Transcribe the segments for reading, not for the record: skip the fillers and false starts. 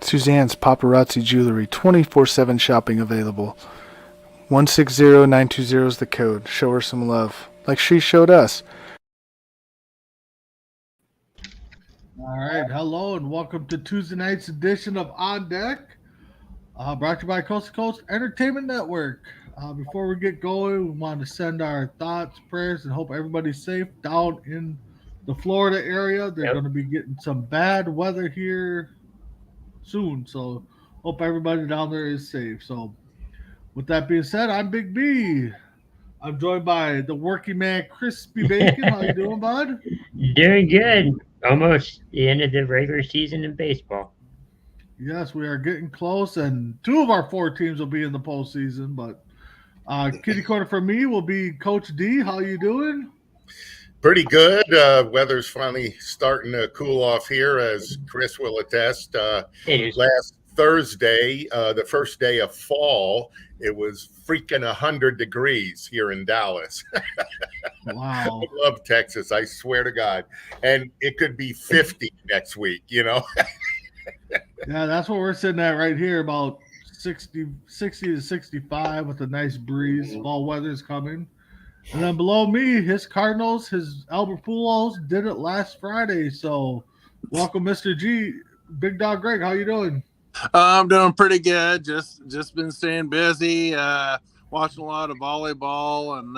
Suzanne's Paparazzi Jewelry, 24/7 shopping available. 160920 is the code. Show her some love, like she showed us. All right, hello and welcome to Tuesday night's edition of On Deck, brought to you by Coast to Coast Entertainment Network. Before we get going, we want to send our thoughts, prayers, and hope everybody's safe down in the Florida area. They're going to be getting some bad weather here soon, so hope everybody down there is safe. So, with that being said, I'm Big B. I'm joined by the working man, Crispy Bacon. How you doing, bud? Doing good. Almost the end of the regular season in baseball. Yes, we are getting close, and two of our four teams will be in the postseason. But kitty corner for me will be Coach D. How you doing? Pretty good. Weather's finally starting to cool off here, as Chris will attest. Last Thursday, the first day of fall, it was freaking 100 degrees here in Dallas. Wow. I love Texas, I swear to God. And it could be 50 next week, you know? Yeah, that's what we're sitting at right here, about 60 to 65 with a nice breeze. Fall weather's coming. And then below me, his Cardinals, his Albert Pujols did it last Friday. So welcome, Mr. G. Big Dog Greg, how you doing? I'm doing pretty good. Just been staying busy, watching a lot of volleyball, and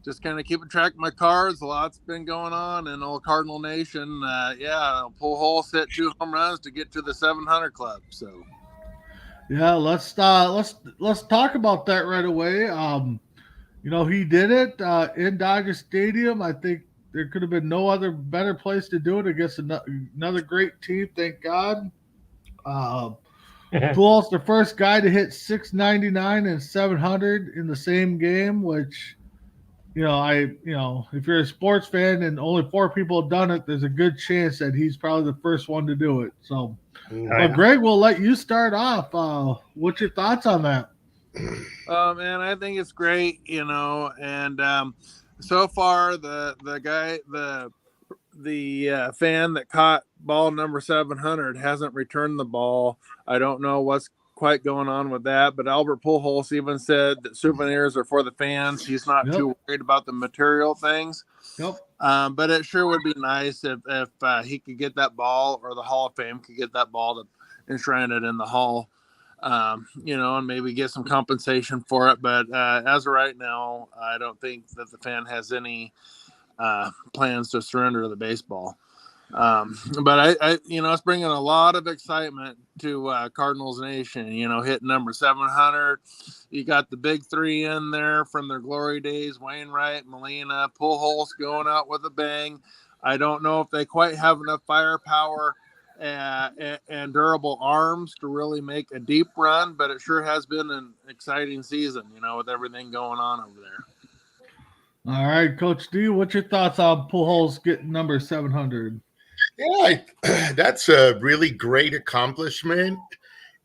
just kind of keeping track of my cards. A lot's been going on in old Cardinal Nation. Pujols hit 2 home runs to get to the 700 club. So, yeah, let's talk about that right away. He did it in Dodger Stadium. I think there could have been no other better place to do it against another great team. Thank God. Pujols the first guy to hit 699 and 700 in the same game, which, if you're a sports fan and only 4 people have done it, there's a good chance that he's probably the first one to do it. So, but Greg, we'll let you start off. What's your thoughts on that? Man, I think it's great, and so far the fan that caught ball number 700 hasn't returned the ball. I don't know what's quite going on with that, but Albert Pujols even said that souvenirs are for the fans. He's not too worried about the material things. Yep. But it sure would be nice if he could get that ball, or the Hall of Fame could get that ball to enshrine it in the Hall. And maybe get some compensation for it. But as of right now, I don't think that the fan has any plans to surrender the baseball. But it's bringing a lot of excitement to Cardinals Nation. Hitting number 700. You got the big 3 in there from their glory days: Wainwright, Molina, Pujols going out with a bang. I don't know if they quite have enough firepower and durable arms to really make a deep run, but it sure has been an exciting season, with everything going on over there. All right, Coach D, what's your thoughts on Pujols getting number 700? Yeah, that's a really great accomplishment.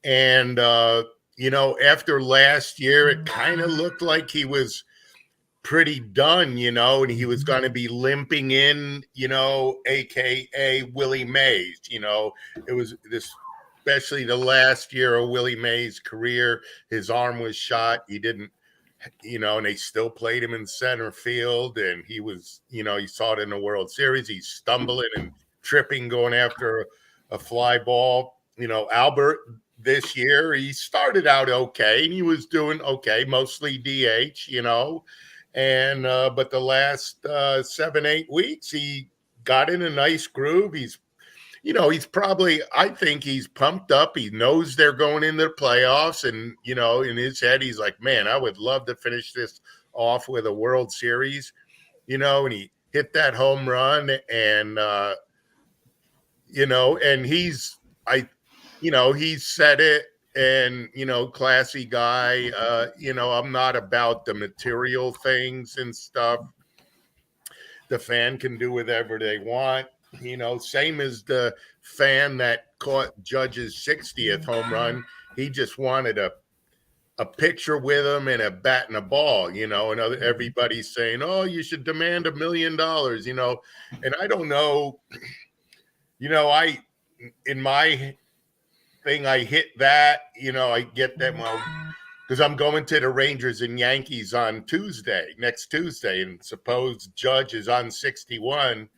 And, after last year, it kind of looked like he was pretty done, and he was going to be limping in, AKA Willie Mays. It was especially the last year of Willie Mays' career. His arm was shot. He didn't, and they still played him in center field. And he was, you saw it in the World Series. He's stumbling and tripping, going after a fly ball. Albert this year, he started out okay, and he was doing okay, mostly DH, And but the last 7-8 weeks, he got in a nice groove. He's, he's probably, I think he's pumped up. He knows they're going into the playoffs. And, in his head, he's like, man, I would love to finish this off with a World Series, and he hit that home run and, and he said it and, classy guy, I'm not about the material things and stuff. The fan can do whatever they want. Same as the fan that caught Judge's 60th home run. He just wanted a picture with him and a bat and a ball, and everybody's saying, oh, you should demand $1 million, and I don't know, in my thing, I hit that, I get that, because I'm going to the Rangers and Yankees on next Tuesday, and suppose Judge is on 61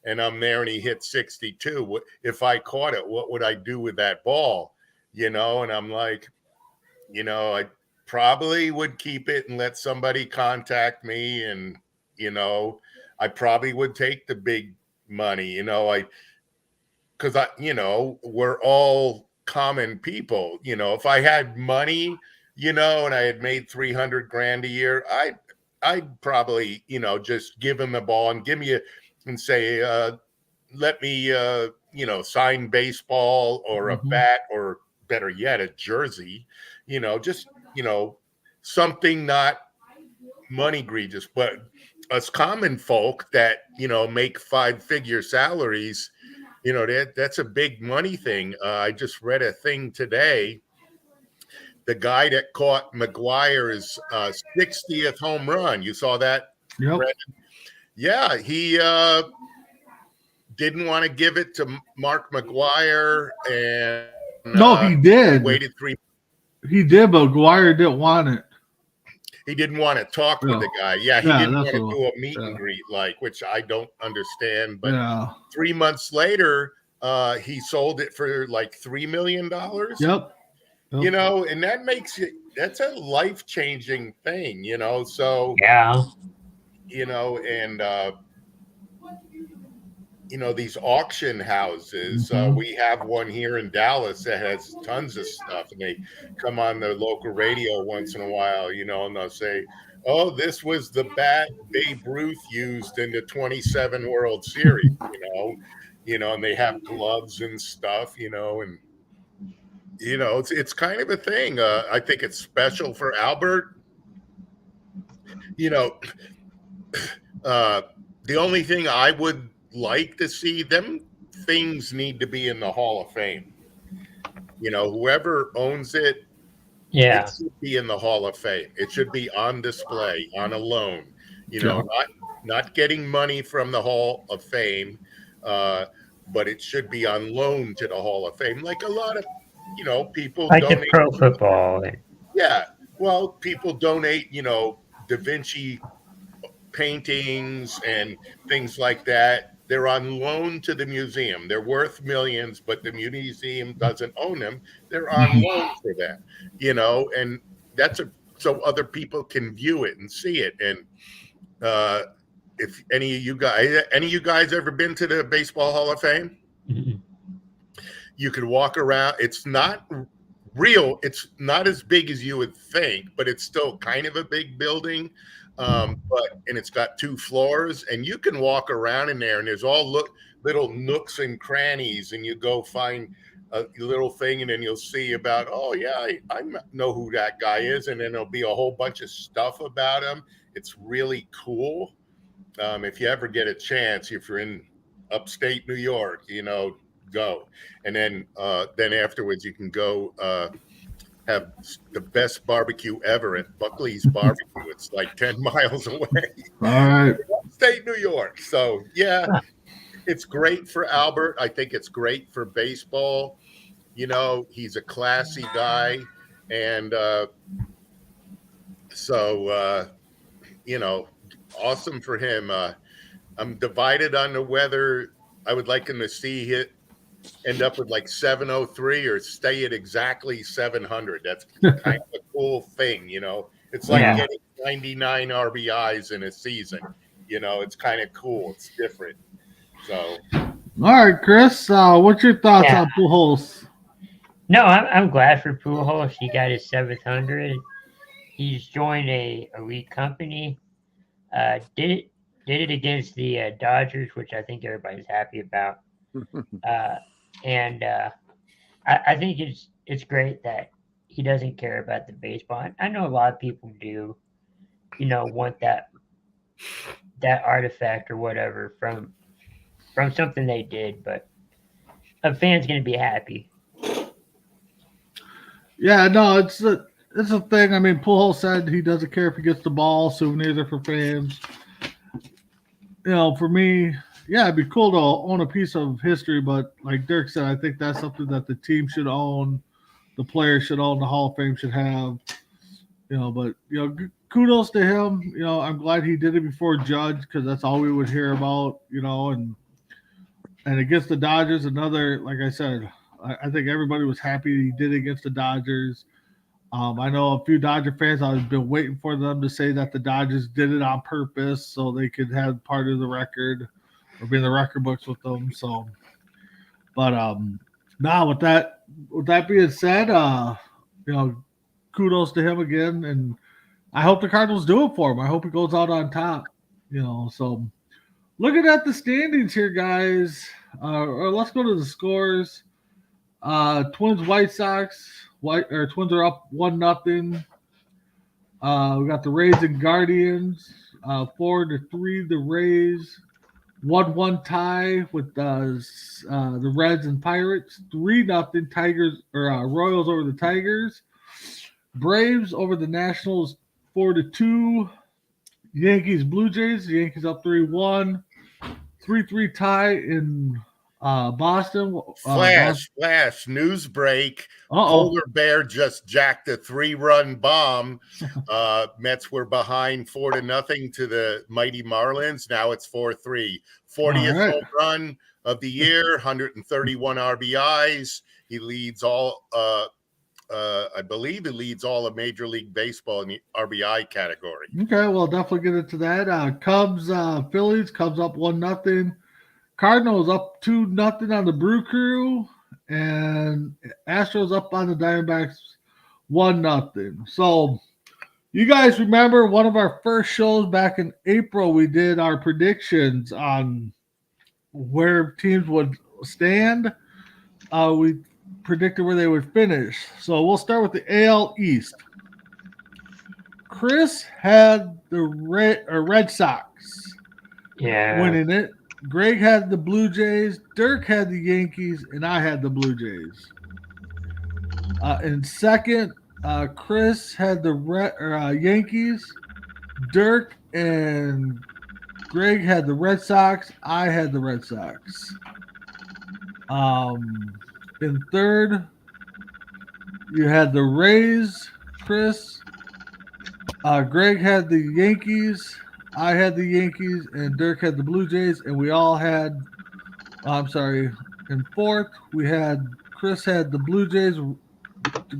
and I'm there and he hit 62. If I caught it, what would I do with that ball? And I'm like, I probably would keep it and let somebody contact me. And, I probably would take the big money, because we're all common people. If I had money, and I had made $300,000 a year, I'd probably, just give him the ball and and say, let me, sign baseball or a bat, or better yet, a jersey, just, something not money egregious, but us common folk that, make 5-figure salaries, that's a big money thing. I just read a thing today. The guy that caught McGuire's 60th home run. You saw that? Yep. Brandon? Yeah, he didn't want to give it to Mark McGuire, and no, he did. Waited 3. He did, but McGuire didn't want it. He didn't want to talk with the guy. Yeah, he didn't want to do a meet and greet, which I don't understand. But 3 months later, he sold it for like $3 million. Yep. And that makes it, that's a life-changing thing, so Yeah. And these auction houses, we have one here in Dallas that has tons of stuff, and they come on the local radio once in a while, and they'll say, oh, this was the bat Babe Ruth used in the 27 World Series, and they have gloves and stuff, and it's kind of a thing. I think it's special for Albert. The only thing I would like to see, them things need to be in the Hall of Fame. Whoever owns it, it should be in the Hall of Fame. It should be on display, on a loan. Not getting money from the Hall of Fame, but it should be on loan to the Hall of Fame, like a lot of people like donate the pro football. Yeah, well, people donate, Da Vinci paintings and things like that. They're on loan to the museum. They're worth millions, but the museum doesn't own them. They're on loan for them, and that's so other people can view it and see it. And if any of you guys ever been to the Baseball Hall of Fame? Mm-hmm. You could walk around. It's not real. It's not as big as you would think, but it's still kind of a big building. And it's got 2 floors, and you can walk around in there, and there's all little nooks and crannies, and you go find a little thing, and then you'll see about, oh yeah, I know who that guy is, and then there'll be a whole bunch of stuff about him. It's really cool. If you ever get a chance, if you're in upstate New York, go. And then afterwards you can go have the best barbecue ever at Buckley's Barbecue. It's like 10 miles away. All right. Upstate New York. So yeah, it's great for Albert. I think it's great for baseball. He's a classy guy, and awesome for him. I'm divided on the whether I would like him to see it end up with like 703 or stay at exactly 700. That's kind of a cool thing, It's like getting 99 RBIs in a season. It's kind of cool. It's different. So, All right, Chris. What's your thoughts Yeah. on Pujols? No, I'm glad for Pujols. He got his 700. He's joined a elite company. Did it against the Dodgers, which I think everybody's happy about. Uh, and I think it's great that he doesn't care about the baseball. I know a lot of people do, want that artifact or whatever from something they did, but a fan's gonna be happy. Yeah, no, it's a thing. I mean, Pujols said he doesn't care if he gets the ball. Souvenirs are for fans. For me, yeah, it'd be cool to own a piece of history, but like Dirk said, I think that's something that the team should own, the players should own, the Hall of Fame should have. But kudos to him. I'm glad he did it before Judge because that's all we would hear about. And against the Dodgers, another, like I said, I think everybody was happy he did it against the Dodgers. I know a few Dodger fans. I've been waiting for them to say that the Dodgers did it on purpose so they could have part of the record or be in the record books with them. So, but now with that being said, kudos to him again, and I hope the Cardinals do it for him. I hope he goes out on top. So looking at the standings here, guys, or let's go to the scores. Twins, White Sox. Twins are up 1-0. We got the Rays and Guardians. 4-3, the Rays. 1-1 tie with the Reds and Pirates. 3-0 Tigers or Royals over the Tigers. Braves over the Nationals. 4-2. Yankees, Blue Jays. The Yankees up 3-1. 3-3 tie in Boston. Flash, news break. Polar Bear just jacked a 3-run bomb. Mets were behind 4-0 to the mighty Marlins. Now it's 4-3. 40th home run of the year, 131 RBIs. He leads all, I believe he leads all of Major League Baseball in the RBI category. Okay, well, definitely get into that. Cubs, Phillies, Cubs up 1-0. Cardinals up 2-0 on the Brew Crew, and Astros up on the Diamondbacks 1-0. So, you guys remember one of our first shows back in April? We did our predictions on where teams would stand. We predicted where they would finish. So we'll start with the AL East. Chris had the Red Sox winning it. Greg had the Blue Jays, Dirk had the Yankees, and I had the Blue Jays. In second, Chris had the Yankees, Dirk and Greg had the Red Sox, I had the Red Sox. In third, you had the Rays, Chris. Greg had the Yankees, I had the Yankees, and Dirk had the Blue Jays, and we all had. In fourth, we had Chris had the Blue Jays,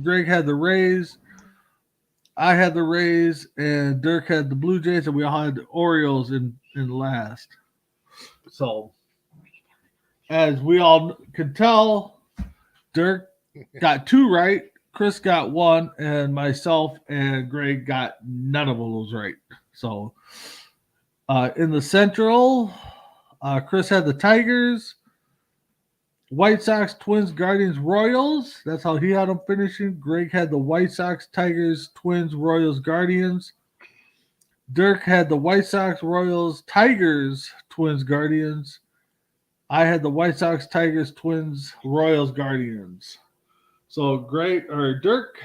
Greg had the Rays, I had the Rays, and Dirk had the Blue Jays, and we all had the Orioles in last. So, as we all could tell, Dirk got 2 right, Chris got 1, and myself and Greg got none of those right. So, in the Central, Chris had the Tigers, White Sox, Twins, Guardians, Royals. That's how he had them finishing. Greg had the White Sox, Tigers, Twins, Royals, Guardians. Dirk had the White Sox, Royals, Tigers, Twins, Guardians. I had the White Sox, Tigers, Twins, Royals, Guardians. So Dirk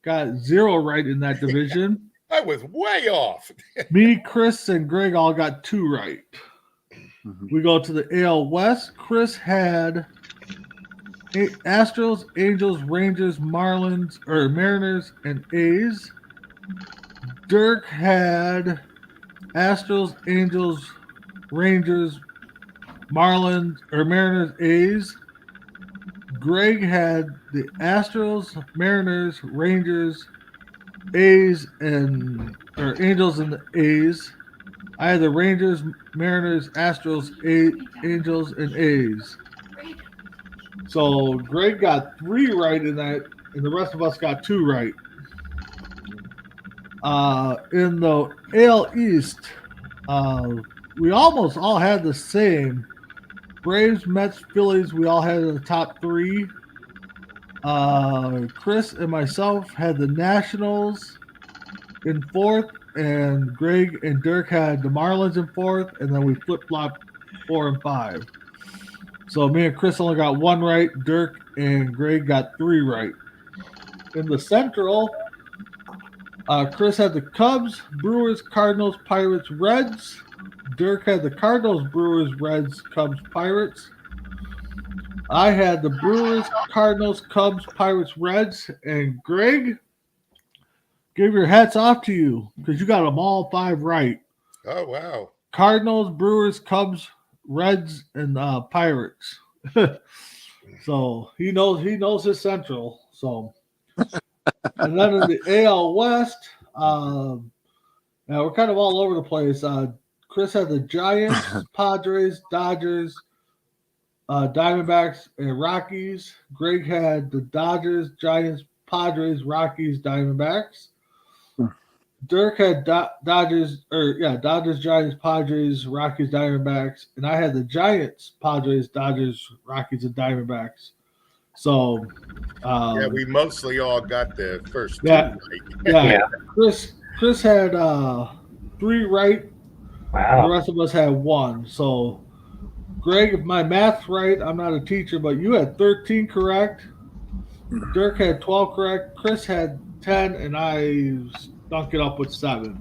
got 0 right in that division. I was way off. Me, Chris, and Greg all got 2 right. We go to the AL West. Chris had Astros, Angels, Rangers, Mariners, and A's. Dirk had Astros, Angels, Rangers, Mariners, A's. Greg had the Astros, Mariners, Rangers, A's, Angels, and the A's. I had the Rangers, Mariners, Astros, Angels, and A's. So Greg got 3 right in that, and the rest of us got 2 right. In the AL East, we almost all had the same. Braves, Mets, Phillies, we all had the top 3. Chris and myself had the Nationals in 4th, and Greg and Dirk had the Marlins in 4th, and then we flip-flopped 4 and 5. So me and Chris only got 1 right. Dirk and Greg got 3 right. In the Central, Chris had the Cubs, Brewers, Cardinals, Pirates, Reds. Dirk had the Cardinals, Brewers, Reds, Cubs, Pirates. I had the Brewers, Cardinals, Cubs, Pirates, Reds, and Greg, give your hats off to you because you got them all 5 right. Oh, wow. Cardinals, Brewers, Cubs, Reds, and Pirates. So he knows his Central. So, and then in the AL West, now we're kind of all over the place. Chris had the Giants, Padres, Dodgers, Diamondbacks, and Rockies. Greg had the Dodgers, Giants, Padres, Rockies, Diamondbacks. Dirk had Dodgers, Giants, Padres, Rockies, Diamondbacks, and I had the Giants, Padres, Dodgers, Rockies, and Diamondbacks. So, Yeah, we mostly all got the first 2 Yeah. right. yeah. Chris had 3 right. The Wow. rest of us had 1. So, Greg, if my math's right, I'm not a teacher, but you had 13 correct. Dirk had 12 correct. Chris had 10, and I stunk it up with 7.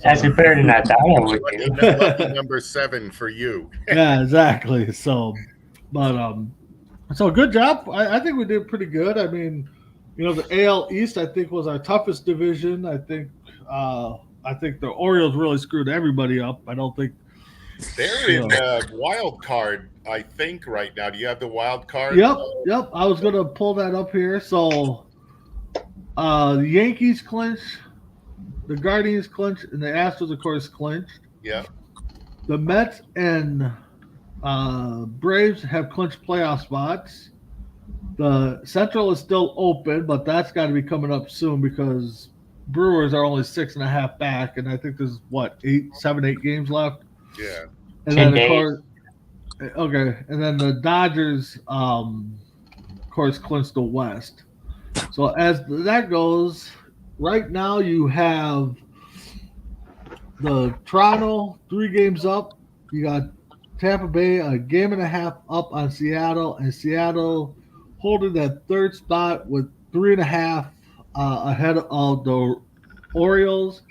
That's better than I thought I would do. Lucky number 7 for you. Yeah, exactly. So, but so good job. I think we did pretty good. I mean, the AL East I think was our toughest division. I think the Orioles really screwed everybody up. I don't think They're in wild card, I think, right now. Do you have the wild card? Yep. I was gonna pull that up here. So, the Yankees clinched, the Guardians clinched, and the Astros, of course, clinched. Yeah. The Mets and Braves have clinched playoff spots. The Central is still open, but that's got to be coming up soon because Brewers are only 6.5 back, and I think there's 8 games left. Yeah. And 10 then of days. course, and then the Dodgers, of course, clinched the West. So as that goes, right now you have the Toronto 3 games up. You got Tampa Bay a 1.5 games up on Seattle, and Seattle holding that 3rd spot with 3.5 ahead of the Orioles,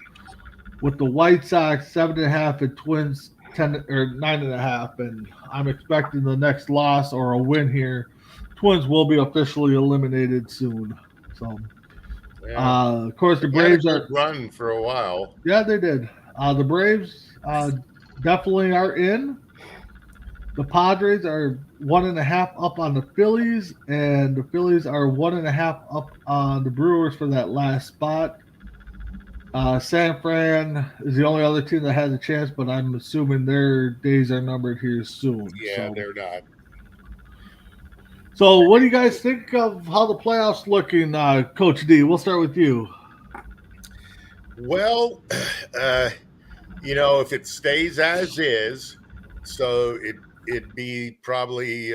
with the White Sox 7.5 and Twins 10 or 9.5. And I'm expecting the next loss or a win here. Twins will be officially eliminated soon. So, Yeah. of course, the They had a Braves are. good run for a while. Yeah, they did. The Braves definitely are in. The Padres are 1.5 up on the Phillies, and the Phillies are 1.5 up on the Brewers for that last spot. San Fran is the only other team that has a chance, but I'm assuming their days are numbered here soon. Yeah, So, they're not. so what do you guys think of how the playoffs looking, Coach D? We'll start with you. Well, if it stays as is, so it'd be probably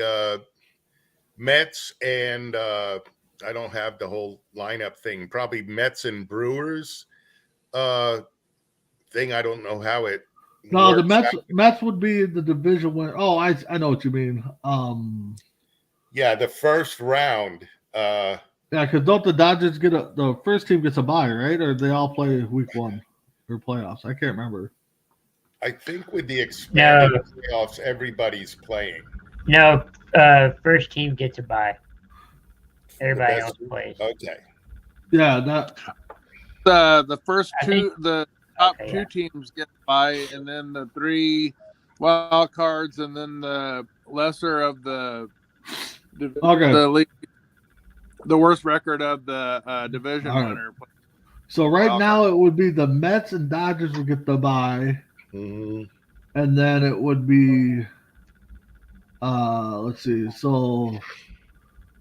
Mets and I don't have the whole lineup thing. Probably Mets and Brewers thing. I don't know how it. No, the works out. Mets would be the division winner. Oh, I know what you mean. Yeah, the first round. Yeah, because don't the Dodgers get the first team gets a bye, right? Or they all play week 1 or playoffs? I can't remember. I think with the expanded No. playoffs, everybody's playing. No, first team gets a bye. Everybody best- else plays. Okay. Yeah, that The first I 2, think- the top Okay, 2 yeah. teams get by, and then the 3 wild cards, and then the lesser of the Okay. the league, the worst record of the division All right. winner. so right Wild now it would be the Mets and Dodgers will get the bye. Mhm. And then it would be, let's see. So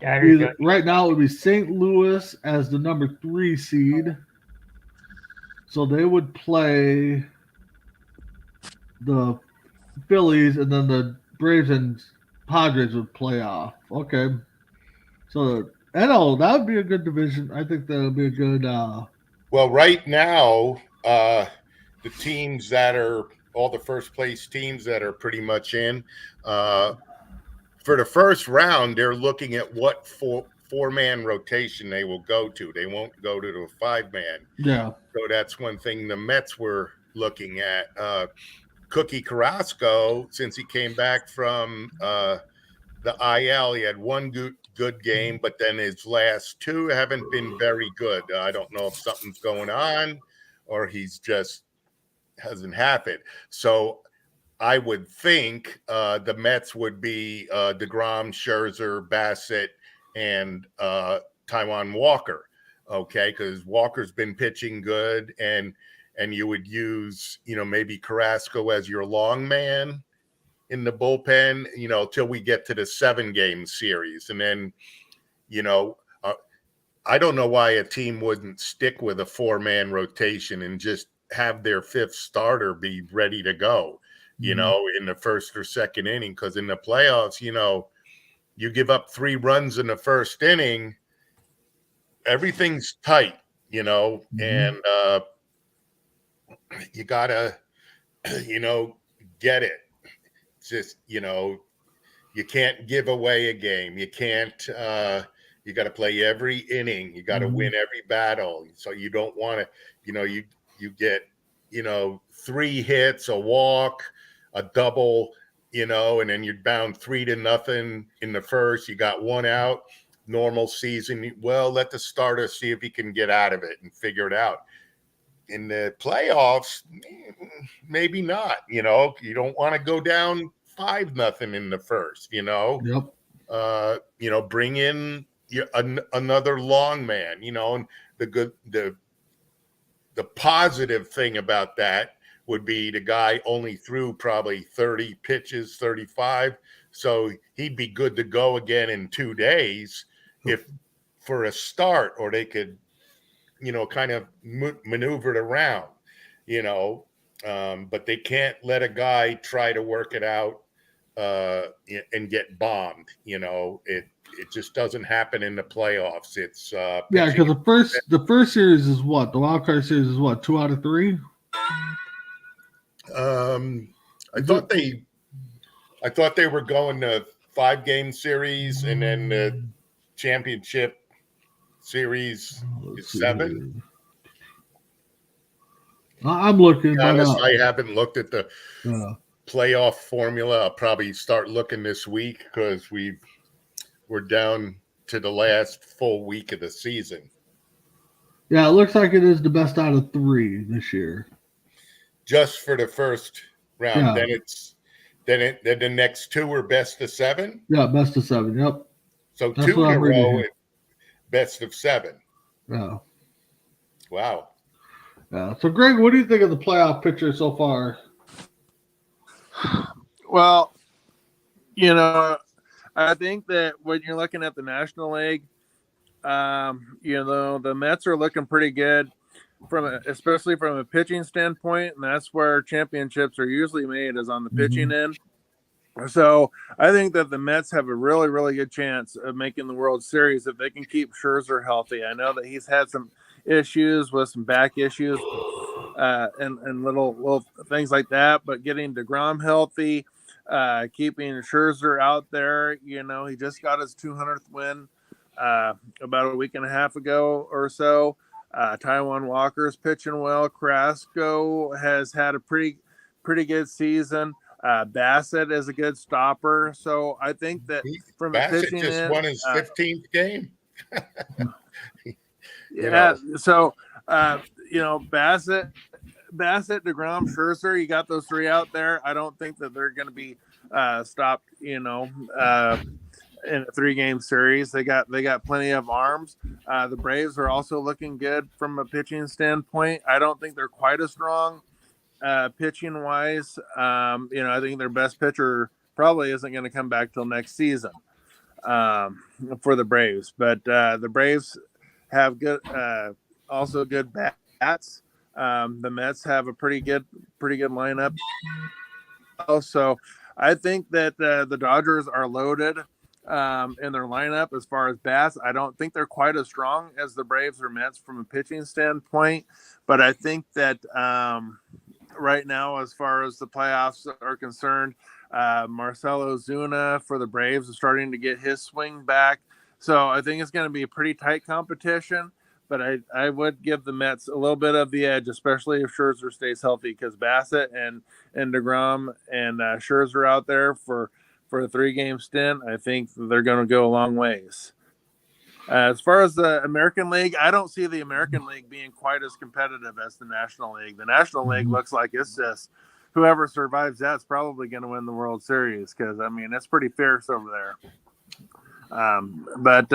Dodgers right now it would be St. Louis as the number 3 seed. So they would play the Phillies, and then the Braves and Padres would play off. Okay. So NL, that would be a good division. I think that would be a good. Well, right now, the teams that are all the first place teams that are pretty much in for the first round, they're looking at what four-man rotation they will go to. They won't go to the 5-man. Yeah. So that's one thing the Mets were looking at. Cookie Carrasco, since he came back from the IL, he had one good game, but then his last 2 haven't been very good. I don't know if something's going on or he's just hasn't happened. So I would think the Mets would be DeGrom, Scherzer, Bassett, and Taijuan Walker. Okay, because Walker's been pitching good, and you would use maybe Carrasco as your long man in the bullpen, till we get to the 7-game series, and then I don't know why a team wouldn't stick with a 4-man rotation and just have their 5th starter be ready to go, in the first or second inning. Because in the playoffs, you give up 3 runs in the first inning, everything's tight, and you gotta, get it. It's just, you can't give away a game. You can't. You got to play every inning. You got to win every battle. So you don't want to, you get, 3 hits, a walk, a double, and then you're down 3-0 in the first. You got 1 out. Normal season. Well, let the starter see if he can get out of it and figure it out. In the playoffs, maybe not. You don't want to go down 5-0 in the first. Yep. Bring in another long man. And the positive thing about that would be the guy only threw probably 30 pitches, 35, so he'd be good to go again in 2 days if for a start, or they could kind of maneuver it around, but they can't let a guy try to work it out and get bombed. It just doesn't happen in the playoffs. It's because the first series is what? The wild card series is what? 2 out of 3? I thought they were going to 5-game series, and then the championship series is 7. I'm looking. Honestly, I haven't looked at the playoff formula. I'll probably start looking this week because we're down to the last full week of the season. Yeah, it looks like it is the best out of 3 this year. Just for the first round. Yeah. Then the next 2 are best of 7. Yeah, best of 7. Yep. So That's 2 what in a I'm reading row, here. best of 7. Yeah. Wow. Yeah. So, Greg, what do you think of the playoff picture so far? Well, I think that when you're looking at the National League, the Mets are looking pretty good especially from a pitching standpoint, and that's where championships are usually made, is on the pitching end. So I think that the Mets have a really, really good chance of making the World Series if they can keep Scherzer healthy. I know that he's had some issues with some back issues and little things like that, but getting DeGrom healthy, keeping Scherzer out there, he just got his 200th win about a week and a half ago or so. Taijuan Walker's pitching well. Carrasco has had a pretty good season. Bassett is a good stopper. So I think that from Bassett a pitching just end, won his 15th game. Yeah. So, Bassett, DeGrom, Scherzer, you got those 3 out there. I don't think that they're going to be stopped, in a 3-game series. They got plenty of arms. The Braves are also looking good from a pitching standpoint. I don't think they're quite as strong pitching wise. I think their best pitcher probably isn't going to come back till next season for the Braves. But the Braves have also good bats. The Mets have a pretty good lineup. So I think that the Dodgers are loaded in their lineup as far as bats. I don't think they're quite as strong as the Braves or Mets from a pitching standpoint, but I think that right now, as far as the playoffs are concerned, Marcell Ozuna for the Braves is starting to get his swing back. So I think it's going to be a pretty tight competition, but I would give the Mets a little bit of the edge, especially if Scherzer stays healthy, because Bassett and DeGrom and Scherzer out there for a 3-game stint, I think they're going to go a long ways. As far as the American League, I don't see the American League being quite as competitive as the National League. The National League looks like it's just whoever survives that's probably going to win the World Series, because, I mean, it's pretty fierce over there. But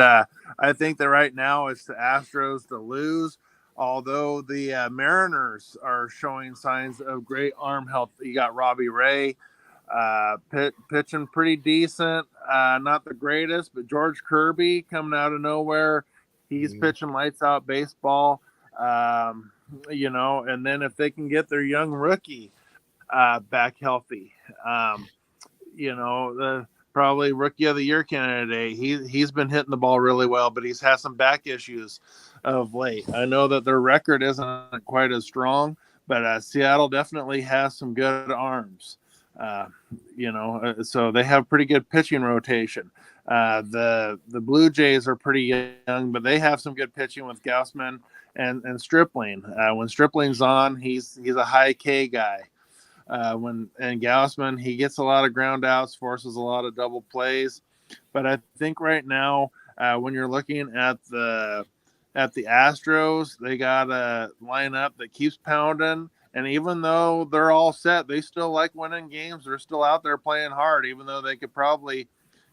I think that right now it's the Astros to lose, although the Mariners are showing signs of great arm health. You got Robbie Ray pitching pretty decent, not the greatest, but George Kirby coming out of nowhere, he's pitching lights out baseball. And then if they can get their young rookie back healthy, the probably rookie of the year candidate, he's been hitting the ball really well, but he's had some back issues of late. I know that their record isn't quite as strong, but Seattle definitely has some good arms. So they have pretty good pitching rotation. The Blue Jays are pretty young, but they have some good pitching with Gausman and Stripling. When Stripling's on, he's a high K guy. And Gausman, he gets a lot of ground outs, forces a lot of double plays. But I think right now, when you're looking at the Astros, they got a lineup that keeps pounding. And even though they're all set, they still like winning games. They're still out there playing hard, even though they could probably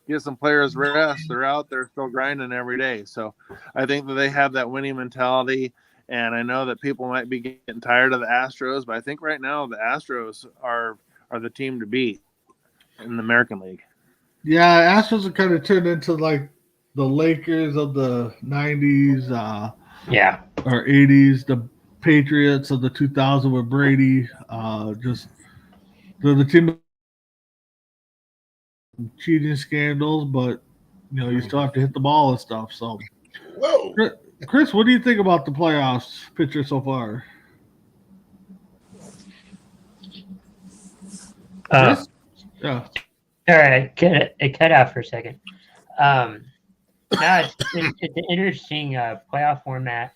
get some players rest. They're out there still grinding every day. So I think that they have that winning mentality. And I know that people might be getting tired of the Astros, but I think right now the Astros are the team to beat in the American League. Yeah, Astros are kind of turned into like the Lakers of the 90s or 80s, the Patriots of the 2000 with Brady. Just they're the team cheating scandals, but you still have to hit the ball and stuff. So, Whoa. Chris, what do you think about the playoffs picture so far? Yeah. All right, it cut out for a second. It's an interesting playoff format.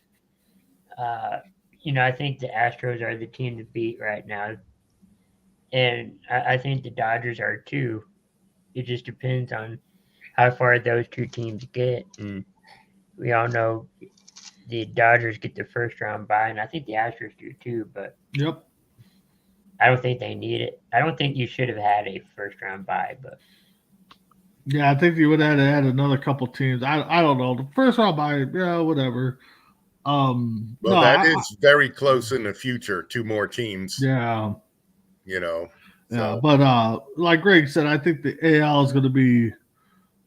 I think the Astros are the team to beat right now, and I think the Dodgers are too. It just depends on how far those two teams get. And we all know the Dodgers get the first round bye, and I think the Astros do too. But Yep. I don't think they need it. I don't think you should have had a first round bye, but yeah, I think you would have had another couple teams. I don't know. The first round bye, whatever. That is very close in the future. 2 more teams. Yeah. Yeah, so. But like Greg said, I think the AL is going to be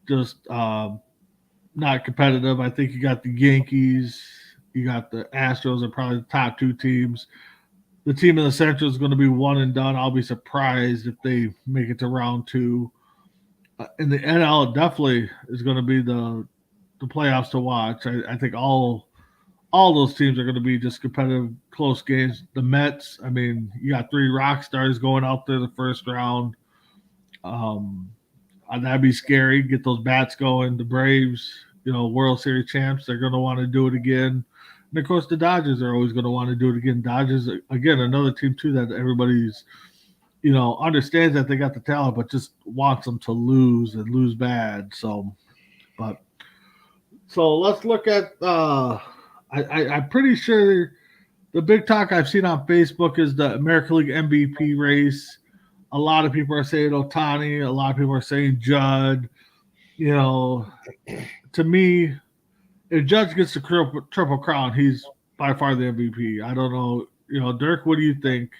just not competitive. I think you got the Yankees, you got the Astros are probably the top 2 teams. The team in the Central is going to be one and done. I'll be surprised if they make it to round 2. In the NL, it definitely is going to be the playoffs to watch. I think all those teams are going to be just competitive, close games. The Mets, I mean, you got 3 rock stars going out there the first round. That'd be scary. Get those bats going. The Braves, World Series champs, they're going to want to do it again. And, of course, the Dodgers are always going to want to do it again. Dodgers, again, another team, too, that everybody's, understands that they got the talent, but just wants them to lose and lose bad. So let's look at I'm pretty sure the big talk I've seen on Facebook is the American League MVP race. A lot of people are saying Ohtani. A lot of people are saying Judd. To me, if Judge gets the triple crown, he's by far the MVP. I don't know. Dirk, what do you think?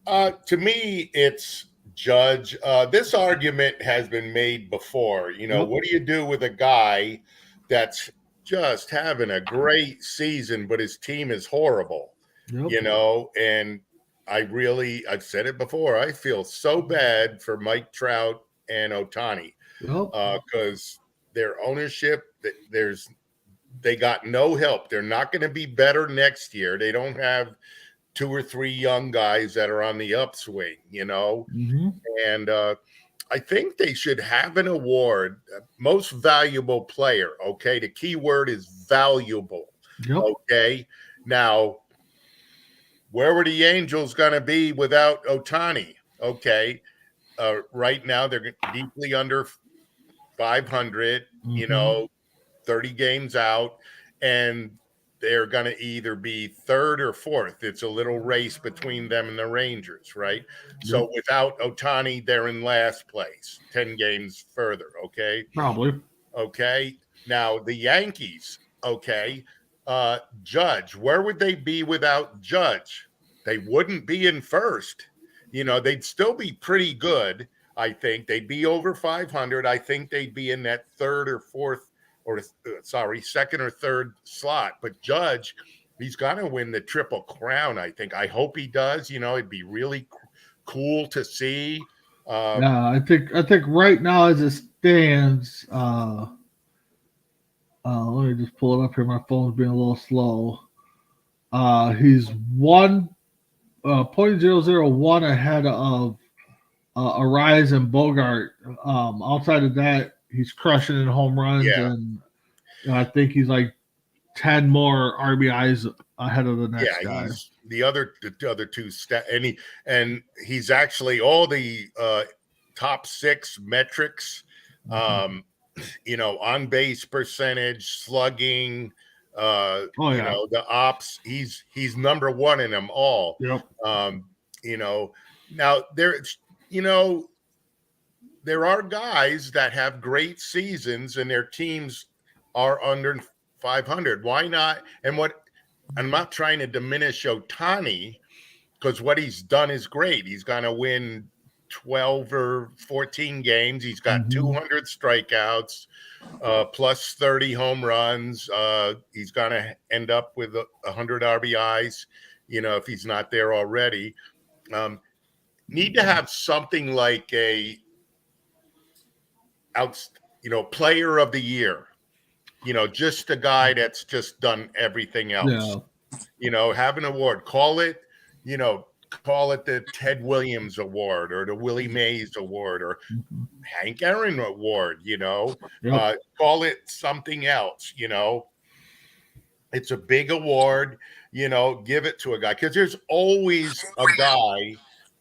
To me, it's Judge. This argument has been made before. Yep. What do you do with a guy that's just having a great season, but his team is horrible? Yep. And I've said it before. I feel so bad for Mike Trout and Ohtani Yep. because their ownership, they got no help. They're not going to be better next year. They don't have 2 or 3 young guys that are on the upswing, Mm-hmm. and I think they should have an award, most valuable player. Okay. The key word is valuable. Yep. Okay. Now, where were the Angels going to be without Ohtani? Okay. Right now, they're deeply under 500, Mhm. 30 games out, and they're going to either be third or fourth. It's a little race between them and the Rangers, right? So without Ohtani, they're in last place, 10 games further, okay? Probably. Okay. Now, the Yankees, okay, Judge, where would they be without Judge? They wouldn't be in first. They'd still be pretty good, I think. They'd be over 500. I think they'd be in that third or fourth second or third slot. But Judge, he's going to win the Triple Crown, I think. I hope he does. It'd be really cool to see. Yeah, I think right now as it stands, let me just pull it up here. My phone's being a little slow. He's 0.001 ahead of Arise and Bogart. Outside of that, he's crushing in home runs, Yeah. and I think he's like 10 more RBIs ahead of the next guy. He's the other two and he's actually all the top 6 metrics, on base percentage, slugging, the ops. He's number 1 in them all. Yep. Now there are guys that have great seasons and their teams are under 500. Why not? And I'm not trying to diminish Ohtani, because what he's done is great. He's going to win 12 or 14 games. He's got 200 strikeouts, plus 30 home runs. He's going to end up with 100 RBIs, if he's not there already. Need to have something like a player of the year. Just a guy that's just done everything else. Yeah. Have an award. Call it the Ted Williams Award or the Willie Mays Award or Hank Aaron Award, call it something else, It's a big award, give it to a guy. Because there's always a guy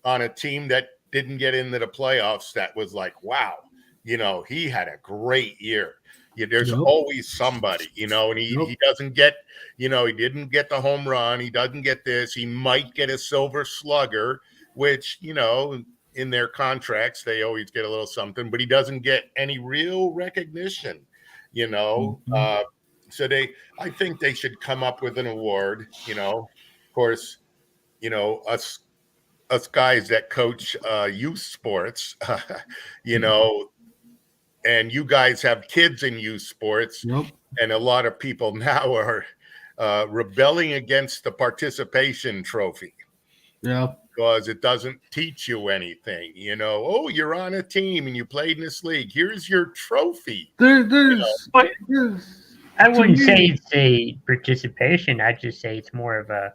on a team that didn't get into the playoffs that was like, wow, he had a great year. There's always somebody, and he doesn't get, he didn't get the home run. He doesn't get this. He might get a silver slugger, which, in their contracts, they always get a little something, but he doesn't get any real recognition, So I think they should come up with an award, Of course, us guys that coach youth sports, and you guys have kids in youth sports, and a lot of people now are rebelling against the participation trophy. Yeah. Because it doesn't teach you anything. Oh, you're on a team and you played in this league. Here's your trophy. I wouldn't say it's a participation. I'd just say it's more of a,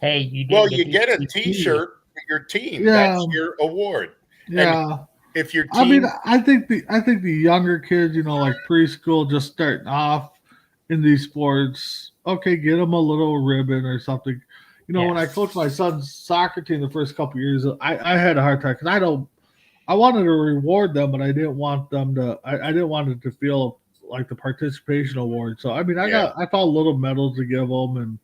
hey, you get a T-shirt for your team. Yeah. That's your award. Yeah. And if your team, I think the younger kids, like preschool, just starting off in these sports, okay, get them a little ribbon or something. When I coached my son's soccer team the first couple of years, I had a hard time because I wanted to reward them, but I didn't want them to. I didn't want it to feel like the participation award. So I found little medals to give them, and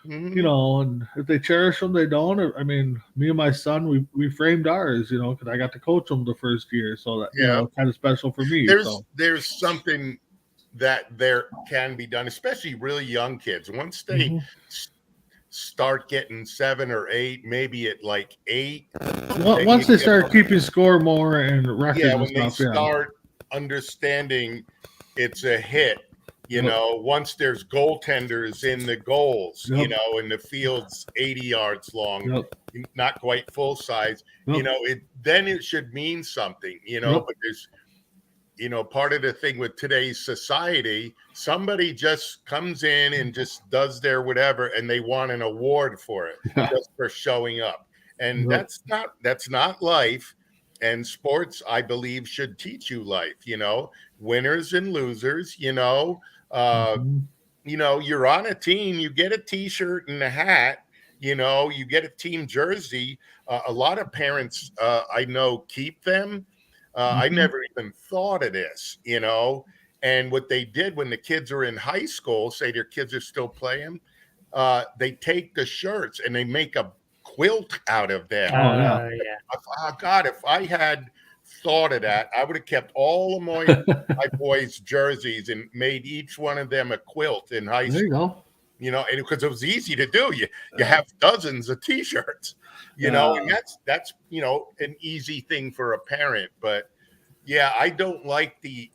and if they cherish them, they don't. I mean, me and my son, we framed ours, because I got to coach them the first year, so that kind of special for me. There's something that there can be done, especially really young kids. Once they start getting 7 or 8, maybe at like 8. Well, once they start keeping score more and records and when they stuff, start understanding it's a hit, you Yep. know, once there's goaltenders in the goals, you Yep. know, and the field's 80 yards long, Yep. not quite full size, Yep. you know, then it should mean something, you know, Yep. but there's, you know, part of the thing with today's society, somebody just comes in and just does their whatever, and they want an award for it Yeah. just for showing up. And Yep. that's not life. And sports, I believe, should teach you life, you know, winners and losers, you know. Mhm. You know, you're on a team, you get a t-shirt and a hat, you know, you get a team jersey. A lot of parents I know keep them. I Mhm. never even thought of this, you know. And what they did when the kids are in high school, say their kids are still playing, they take the shirts and they make a quilt out of them. Oh, yeah. God, if I had thought of that, I would have kept all of my boys' jerseys and made each one of them a quilt in high There you school. go. You know, and because it was easy to do. You have dozens of t-shirts, you know, and that's you know, an easy thing for a parent. But yeah, I don't like the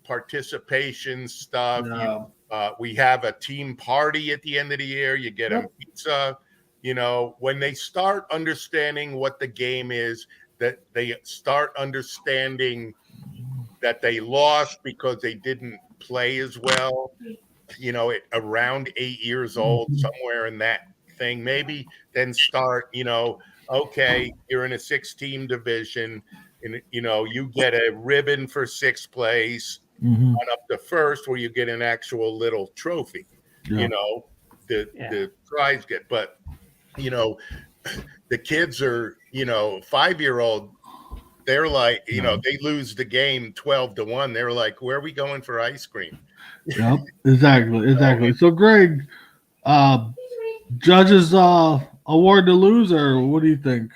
participation stuff. No. We have a team party at the end of the year. You get them pizza. You know, when they start understanding what the game is, that they start understanding that they lost because they didn't play as well, you know, at around 8 years old, somewhere in that thing, maybe then start, you know, okay, you're in a 6-team division and, you know, you get a ribbon for 6th place Mhm. on up to 1st where you get an actual little trophy, Yeah. you know, the prize get. But, you know, the kids are, you know, 5-year-old, they're like, you know, they lose the game 12-1. They're like, where are we going for ice cream? Yep. Exactly. So, Greg, judges award to loser. What do you think?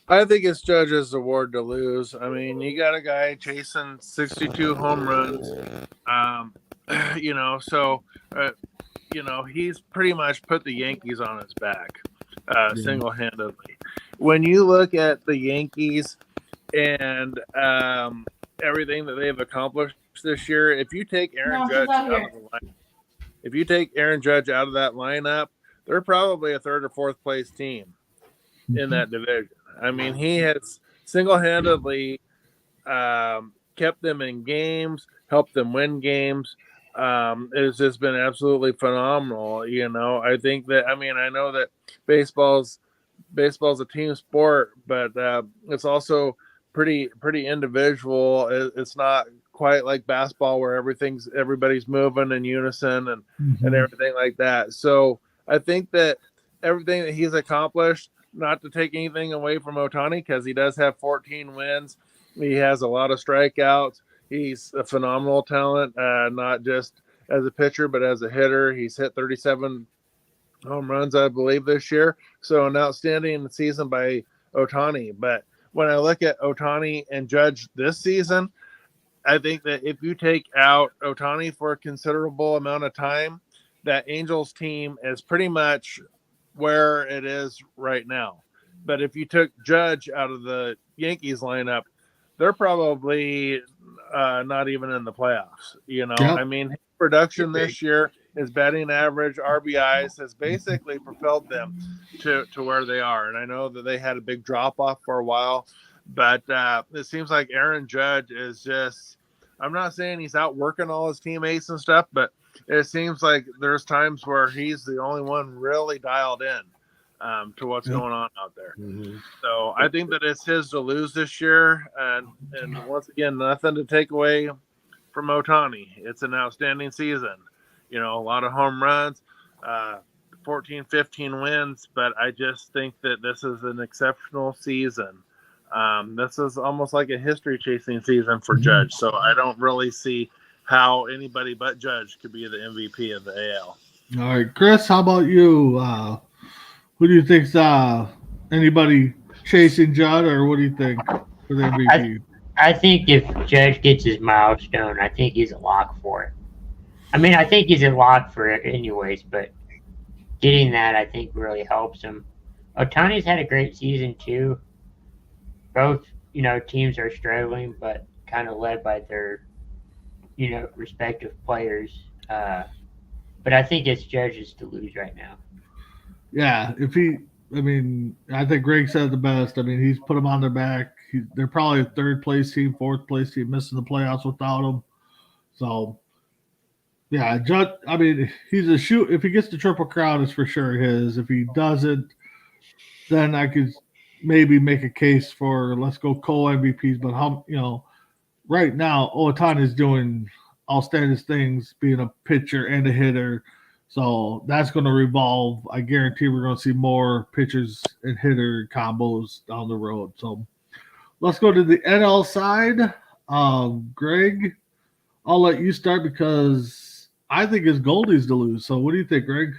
I think it's Judge's award to lose. I mean, you got a guy chasing 62 home runs. You know, so you know, he's pretty much put the Yankees on his back single-handedly. When you look at the Yankees and everything that they've accomplished this year, if you take Aaron Judge out of the lineup, that lineup, they're probably a 3rd or 4th place team in that division. I mean, he has single-handedly kept them in games, helped them win games. It's just been absolutely phenomenal. You know, I think that, I mean, I know that baseball's a team sport, but it's also pretty individual. It's not quite like basketball where everybody's moving in unison and everything like that. So I think that everything that he's accomplished, not to take anything away from Ohtani, because he does have 14 wins. He has a lot of strikeouts. He's a phenomenal talent, not just as a pitcher, but as a hitter. He's hit 37 home runs, I believe, this year. So an outstanding season by Ohtani. But when I look at Ohtani and Judge this season, I think that if you take out Ohtani for a considerable amount of time, that Angels team is pretty much where it is right now. But if you took Judge out of the Yankees lineup, they're probably not even in the playoffs. You know, I mean, his production this year, his batting average, RBIs has basically propelled them to where they are. And I know that they had a big drop off for a while, but it seems like Aaron Judge is just, I'm not saying he's out working all his teammates and stuff, but it seems like there's times where he's the only one really dialed in to what's going on out there. So I think that it's his to lose this year. And once again, nothing to take away from Ohtani. It's an outstanding season. You know, a lot of home runs, 14, 15 wins, but I just think that this is an exceptional season. This is almost like a history-chasing season for Judge. So I don't really see how anybody but Judge could be the MVP of the AL. All right, Chris, how about you? Who do you think's anybody chasing Judd, or what do you think for the MVP? I think if Judge gets his milestone, I think he's a lock for it. I mean, I think he's a lock for it anyways, but getting that, I think, really helps him. Otani's had a great season too. Both, teams are struggling, but kind of led by their, respective players. But I think it's Judge's to lose right now. Yeah, I think Greg said it the best. I mean, he's put them on their back. They're probably a third place team, fourth place team, missing the playoffs without him. So, yeah, Judge. I mean, he's a shoot. If he gets the Triple Crown, it's for sure his. If he doesn't, then I could maybe make a case for let's go co-MVPs. But right now, Otani is doing outstanding things, being a pitcher and a hitter. So that's going to revolve. I guarantee we're going to see more pitchers and hitter combos down the road. So let's go to the NL side. Greg, I'll let you start because I think it's Goldie's to lose. So what do you think, Greg?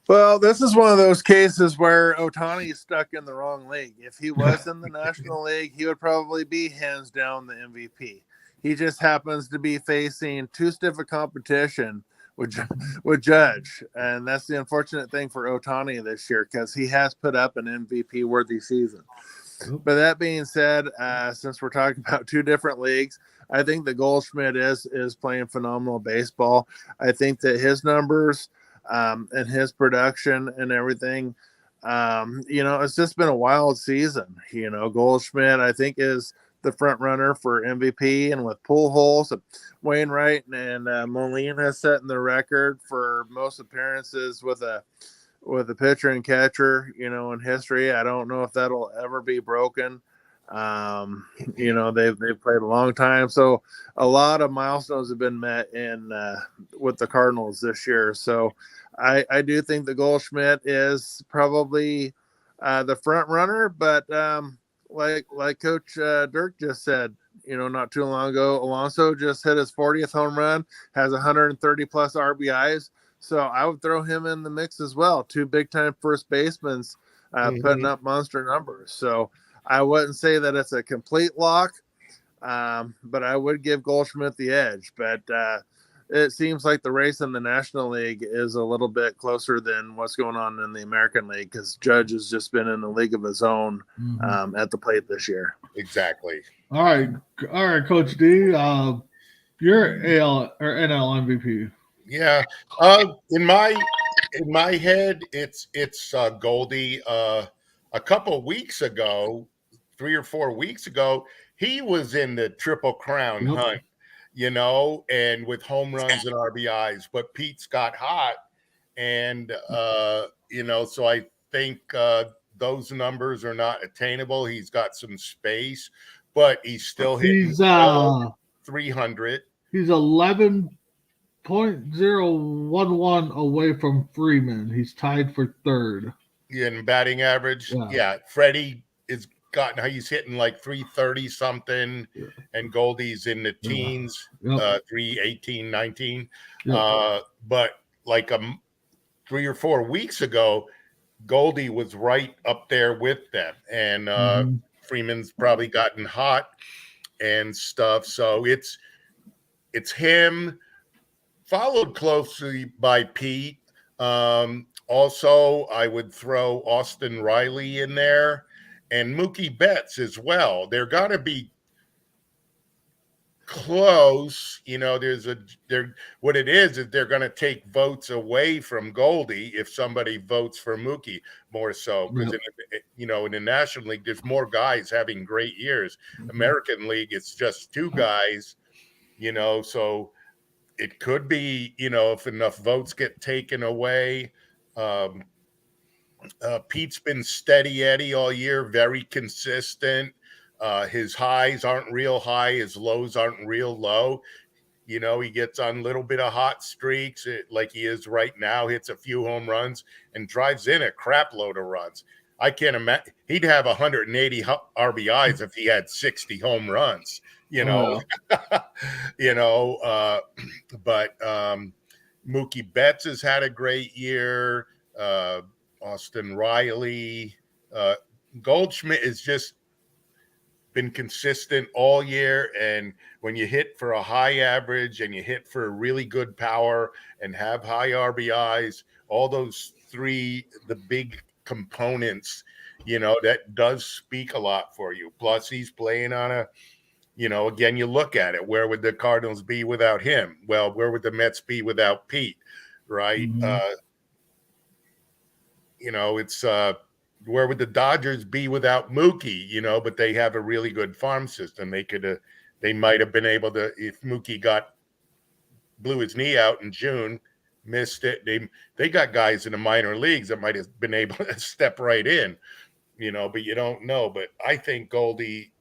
Well, this is one of those cases where Otani is stuck in the wrong league. If he was in the National League, he would probably be hands down the MVP. He just happens to be facing too stiff a competition with Judge, and that's the unfortunate thing for Otani this year because he has put up an MVP-worthy season. But that being said, since we're talking about two different leagues, I think that Goldschmidt is playing phenomenal baseball. I think that his numbers and his production and everything, it's just been a wild season. Goldschmidt, I think, is the front runner for MVP, and with Pujols, Wainwright, and Molina setting the record for most appearances with a pitcher and catcher, in history. I don't know if that'll ever be broken. They've played a long time, so a lot of milestones have been met with the Cardinals this year. So I do think the Goldschmidt is probably the front runner, but like Coach Dirk just said, not too long ago, Alonso just hit his 40th home run, has 130 plus RBIs. So I would throw him in the mix as well. Two big time first basemen putting up monster numbers. So I wouldn't say that it's a complete lock, but I would give Goldschmidt the edge. But it seems like the race in the National League is a little bit closer than what's going on in the American League because Judge has just been in a league of his own at the plate this year. Exactly. All right, Coach D. You're AL or NL MVP. Yeah. In my head, it's Goldie. A couple weeks ago, 3 or 4 weeks ago, he was in the Triple Crown hunt, and with home runs and RBIs. But Pete's got hot, and so I think those numbers are not attainable. He's got some space, but he's still hitting 300. He's 11.011 away from Freeman. He's tied for third. In batting average. Yeah. Freddie he's hitting like 330 something, and Goldie's in the teens, 318, 19. But like 3 or 4 weeks ago, Goldie was right up there with them, and Freeman's probably gotten hot and stuff. So it's him, followed closely by Pete. Also, I would throw Austin Riley in there and Mookie Betts as well. They're going to be close. What it is they're going to take votes away from Goldie if somebody votes for Mookie more so. Because, in the National League, there's more guys having great years. American League, it's just two guys, so it could be, if enough votes get taken away. Pete's been steady Eddie all year, very consistent. His highs aren't real high, his lows aren't real low. He gets on a little bit of hot streaks, like he is right now, hits a few home runs and drives in a crap load of runs. I can't imagine he'd have 180 RBIs if he had 60 home runs. But Mookie Betts has had a great year. Austin Riley, Goldschmidt is just been consistent all year. And when you hit for a high average and you hit for a really good power and have high RBIs, all those three, the big components, that does speak a lot for you. Plus, he's playing on a, again, you look at it. Where would the Cardinals be without him? Well, where would the Mets be without Pete? Right? Mhm. It's where would the Dodgers be without Mookie? But they have a really good farm system. They might have been able to, if Mookie blew his knee out in June, missed it. They got guys in the minor leagues that might have been able to step right in, but you don't know. But I think Goldie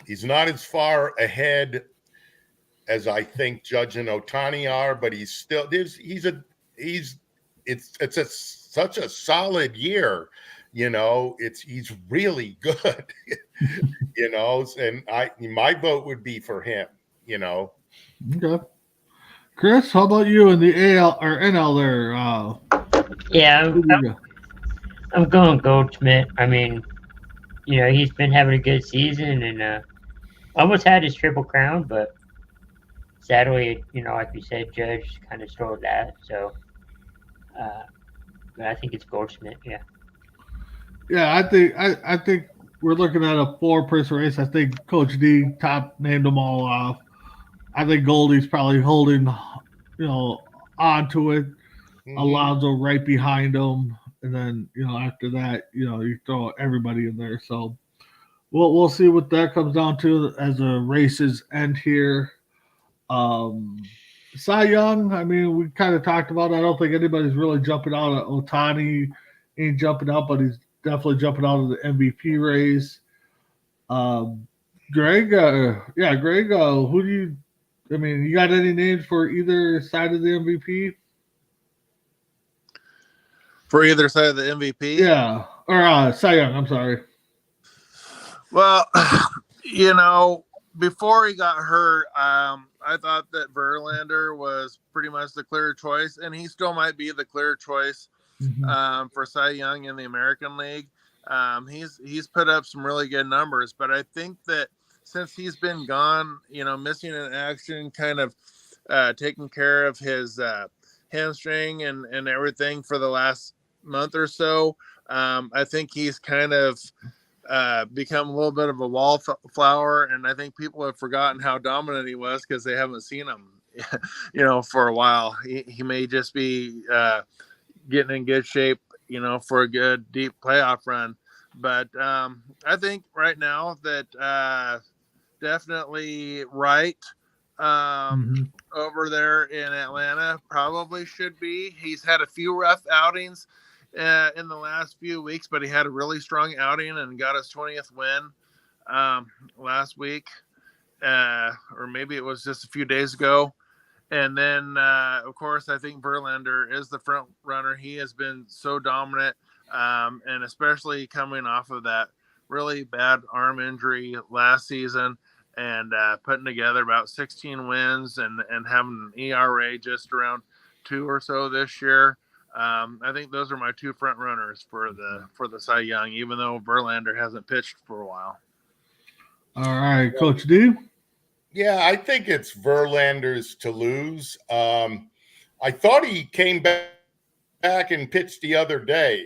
he's not as far ahead as I think Judge and Ohtani are, but he's still such a solid year, he's really good, and my vote would be for him, Okay. Chris, how about you in the AL or NL there? Yeah, Who do you got? I'm going Goldschmidt. I mean, he's been having a good season and almost had his triple crown, but sadly, like you said, Judge kind of stole that. So, but I think it's Goldschmidt. Yeah. Yeah, I think we're looking at a 4-person race. I think Coach D top named them all off. I think Goldie's probably holding, on to it. Alonso right behind him, and then after that, you throw everybody in there. So we'll see what that comes down to as the races end here. Cy Young, I mean, we kind of talked about it. I don't think anybody's really jumping out at Ohtani. Ain't jumping out, but he's definitely jumping out of the MVP race. Greg, who do you? I mean, you got any names for either side of the MVP? For either side of the MVP? Yeah, or Cy Young. I'm sorry. Well, before he got hurt, I thought that Verlander was pretty much the clear choice, and he still might be the clear choice for Cy Young in the American League. He's put up some really good numbers, but I think that since he's been gone, missing in action, kind of taking care of his hamstring and everything for the last month or so, I think he's kind of become a little bit of a wallflower, and I think people have forgotten how dominant he was because they haven't seen him, for a while. He may just be getting in good shape, for a good deep playoff run. But I think right now that definitely Wright over there in Atlanta probably should be. He's had a few rough outings in the last few weeks, but he had a really strong outing and got his 20th win last week, or maybe it was just a few days ago. And then, of course, I think Verlander is the front runner. He has been so dominant, and especially coming off of that really bad arm injury last season and putting together about 16 wins and having an ERA just around 2 or so this year. I think those are my two front runners for the Cy Young, even though Verlander hasn't pitched for a while. All right, Coach D. Yeah, I think it's Verlander's to lose. I thought he came back and pitched the other day.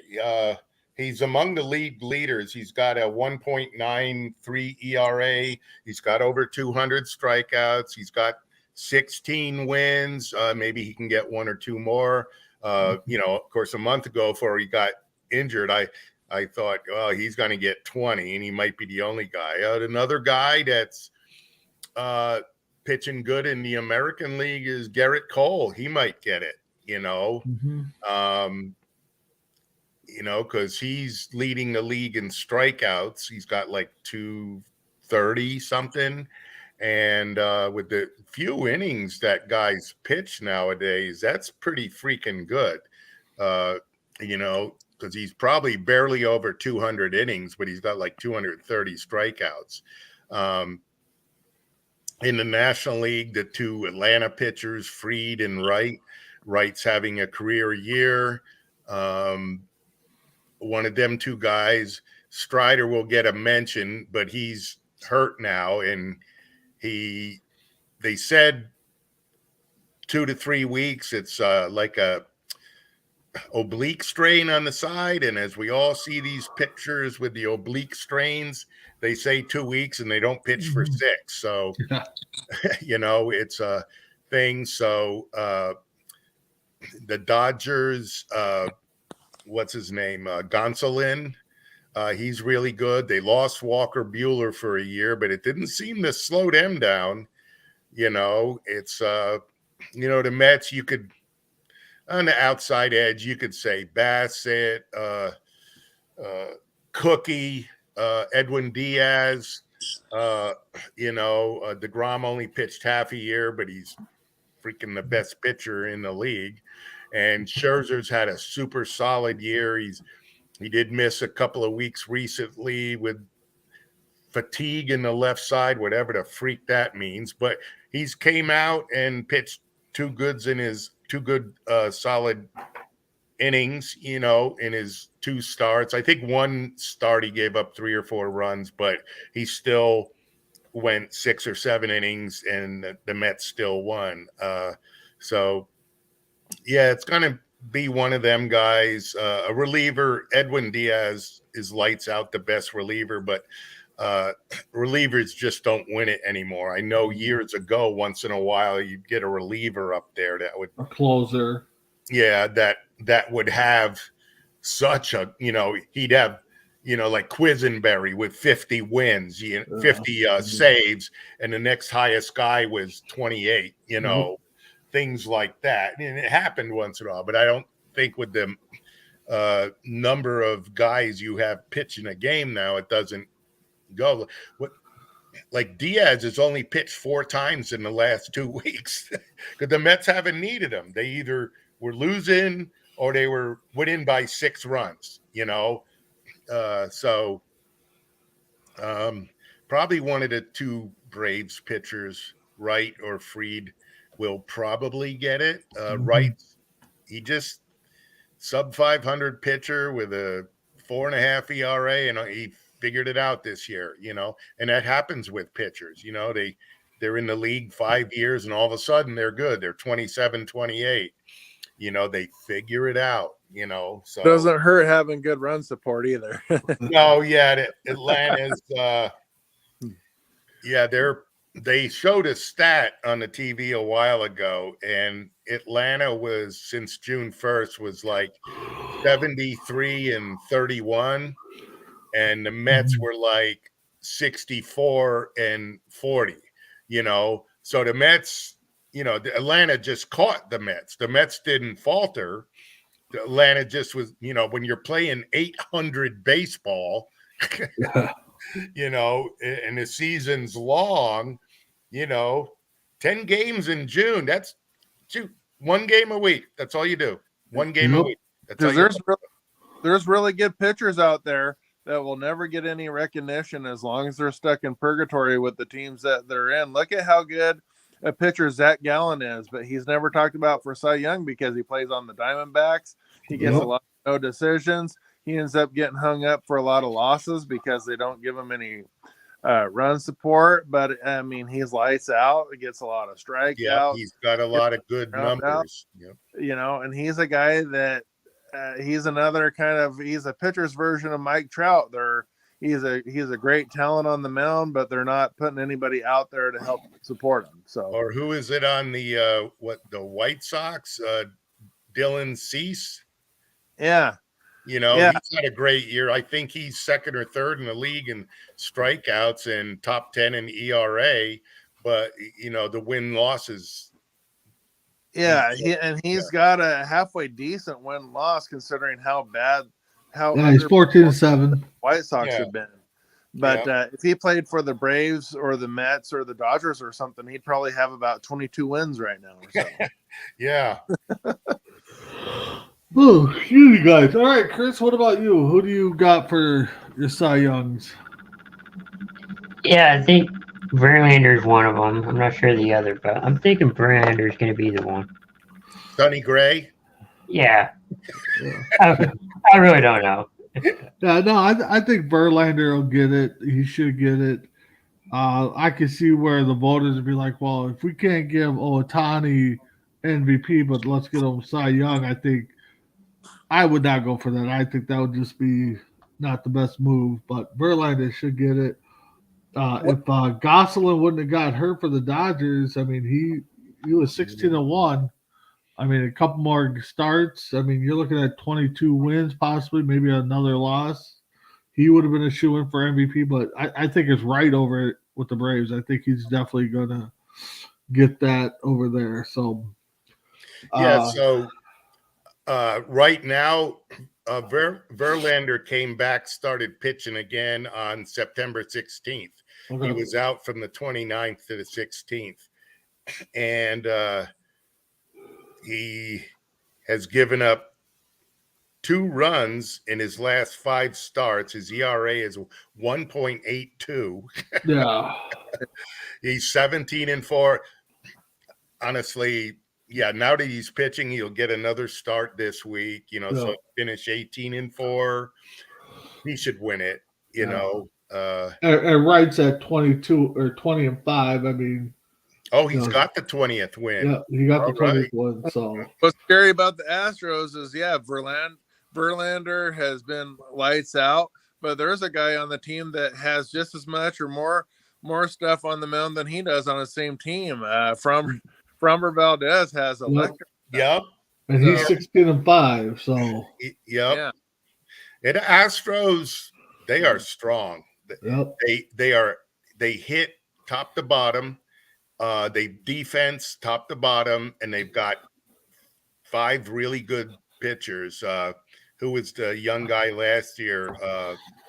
He's among the league leaders. He's got a 1.93 ERA. He's got over 200 strikeouts. He's got 16 wins. Maybe he can get 1 or 2 more. Of course, a month ago before he got injured, I thought, oh, he's going to get 20, and he might be the only guy. Another guy that's pitching good in the American League is Garrett Cole. He might get it, because he's leading the league in strikeouts. He's got like 230 something. And with the few innings that guys pitch nowadays, that's pretty freaking good, because he's probably barely over 200 innings, but he's got like 230 strikeouts. In the National League, the 2 Atlanta pitchers, Fried and Wright. Wright's having a career year. One of them 2 guys Strider will get a mention, but he's hurt now, and they said 2 to 3 weeks. It's like a oblique strain on the side, and as we all see these pictures with the oblique strains, they say 2 weeks and they don't pitch for 6. So it's a thing. So the Dodgers, what's his name, Gonsolin, he's really good. They lost Walker Buehler for a year, but it didn't seem to slow them down. It's the Mets, you could, on the outside edge, you could say Bassett, Cookie, Edwin Diaz. DeGrom only pitched half a year, but he's freaking the best pitcher in the league. And Scherzer's had a super solid year. He did miss a couple of weeks recently with fatigue in the left side, whatever the freak that means. But he's came out and pitched two good solid innings, in his 2 starts. I think 1 start he gave up 3 or 4 runs, but he still went 6 or 7 innings, and the Mets still won. So it's going to be one of them guys. A reliever, Edwin Diaz is lights out, the best reliever, but relievers just don't win it anymore. I know years ago, once in a while, you'd get a reliever up there that would a closer. Yeah, that would have such a, he'd have, like Quisenberry with 50 wins, 50 saves, and the next highest guy was 28, things like that. And it happened once in a while, but I don't think with the number of guys you have pitching a game now, it doesn't go. Like Diaz has only pitched 4 times in the last 2 weeks because the Mets haven't needed him. They either were losing or they were winning by 6 runs, probably one of the 2 Braves pitchers, Wright or Fried, will probably get it. Wright, he just sub 500 pitcher with a 4.5 ERA, and he figured it out this year, and that happens with pitchers. They're in the league 5 years and all of a sudden they're good. They're 27, 28. They figure it out, so doesn't hurt having good run support either. No, Atlanta's they showed a stat on the TV a while ago, and Atlanta was, since June 1st, was like 73 and 31, and the Mets were like 64 and 40, so the Mets, Atlanta just caught the Mets. The Mets didn't falter. Atlanta just was, when you're playing 800 baseball, and the season's long, 10 games in June, that's 1 game a week. That's all you do. 1 game a week. There's really good pitchers out there that will never get any recognition as long as they're stuck in purgatory with the teams that they're in. Look at how good a pitcher Zach Gallen is, but he's never talked about for Cy Young because he plays on the Diamondbacks. He gets a lot of no decisions. He ends up getting hung up for a lot of losses because they don't give him any run support. But I mean, he's lights out. He gets a lot of strikeouts. Yeah, he's got a lot of good numbers. Yep. And he's a guy that he's another he's a pitcher's version of Mike Trout. He's a great talent on the mound, but they're not putting anybody out there to help support him. So, or who is it on the White Sox? Dylan Cease. Yeah. He's had a great year. I think he's 2nd or 3rd in the league in strikeouts and top 10 in ERA. But the win losses. Yeah, he's got a halfway decent win loss considering how bad. He's 14-7. White Sox have been. But if he played for the Braves or the Mets or the Dodgers or something, he'd probably have about 22 wins right now. Or so. Yeah. Oh, excuse me, guys. All right, Chris, what about you? Who do you got for your Cy Youngs? Yeah, I think Verlander's one of them. I'm not sure the other, but I'm thinking Verlander's going to be the one. Sonny Gray? Yeah. I really don't know. Yeah, no, I think Verlander will get it. He should get it. I can see where the voters would be like, well, if we can't give Ohtani MVP, but let's get him Cy Young, I think I would not go for that. I think that would just be not the best move. But Verlander should get it. If Gosselin wouldn't have got hurt for the Dodgers, I mean, he was 16-1. I mean, a couple more starts. I mean, you're looking at 22 wins, possibly, maybe another loss. He would have been a shoe-in for MVP, but I think it's right over it with the Braves. I think he's definitely going to get that over there. So, Yeah. So right now, Verlander came back, started pitching again on September 16th. okay. He was out from the 29th to the 16th. And he has given up 2 runs in his last 5 starts. His ERA is 1.82. Yeah. He's 17-4. Honestly, yeah, now that he's pitching, he'll get another start this week, so finish 18-4. He should win it, And Wright's at 22 or 20-5. I mean, he's got the 20th win. yeah, he got the All 20th right. one. So, What's scary about the Astros is, Verlander has been lights out, but there's a guy on the team that has just as much or more stuff on the mound than he does on the same team. Framber Valdez has electric. Yep. and he's 16-5. So, Yep. Yeah. And the Astros, they are strong. yep. They hit top to bottom. They defense top to bottom, and they've got 5 really good pitchers. Who was the young guy last year?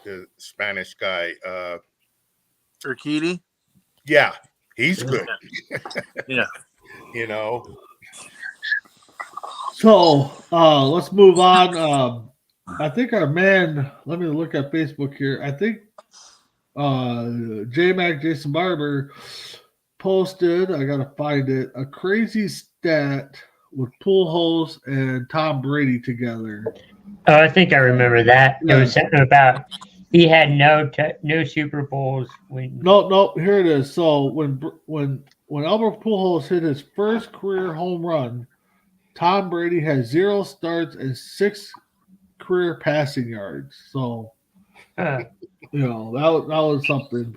The Spanish guy. Urquidy. Yeah, he's good. Yeah. So, let's move on. I think our man, let me look at Facebook here. I think J-Mac Jason Barber posted, I got to find it, a crazy stat with Pujols and Tom Brady together. Oh, I think I remember that. Yeah. It was something about he had no Super Bowls when. No, here it is. So when Albert Pujols hit his first career home run, Tom Brady has 0 starts and 6 career passing yards. So that was something.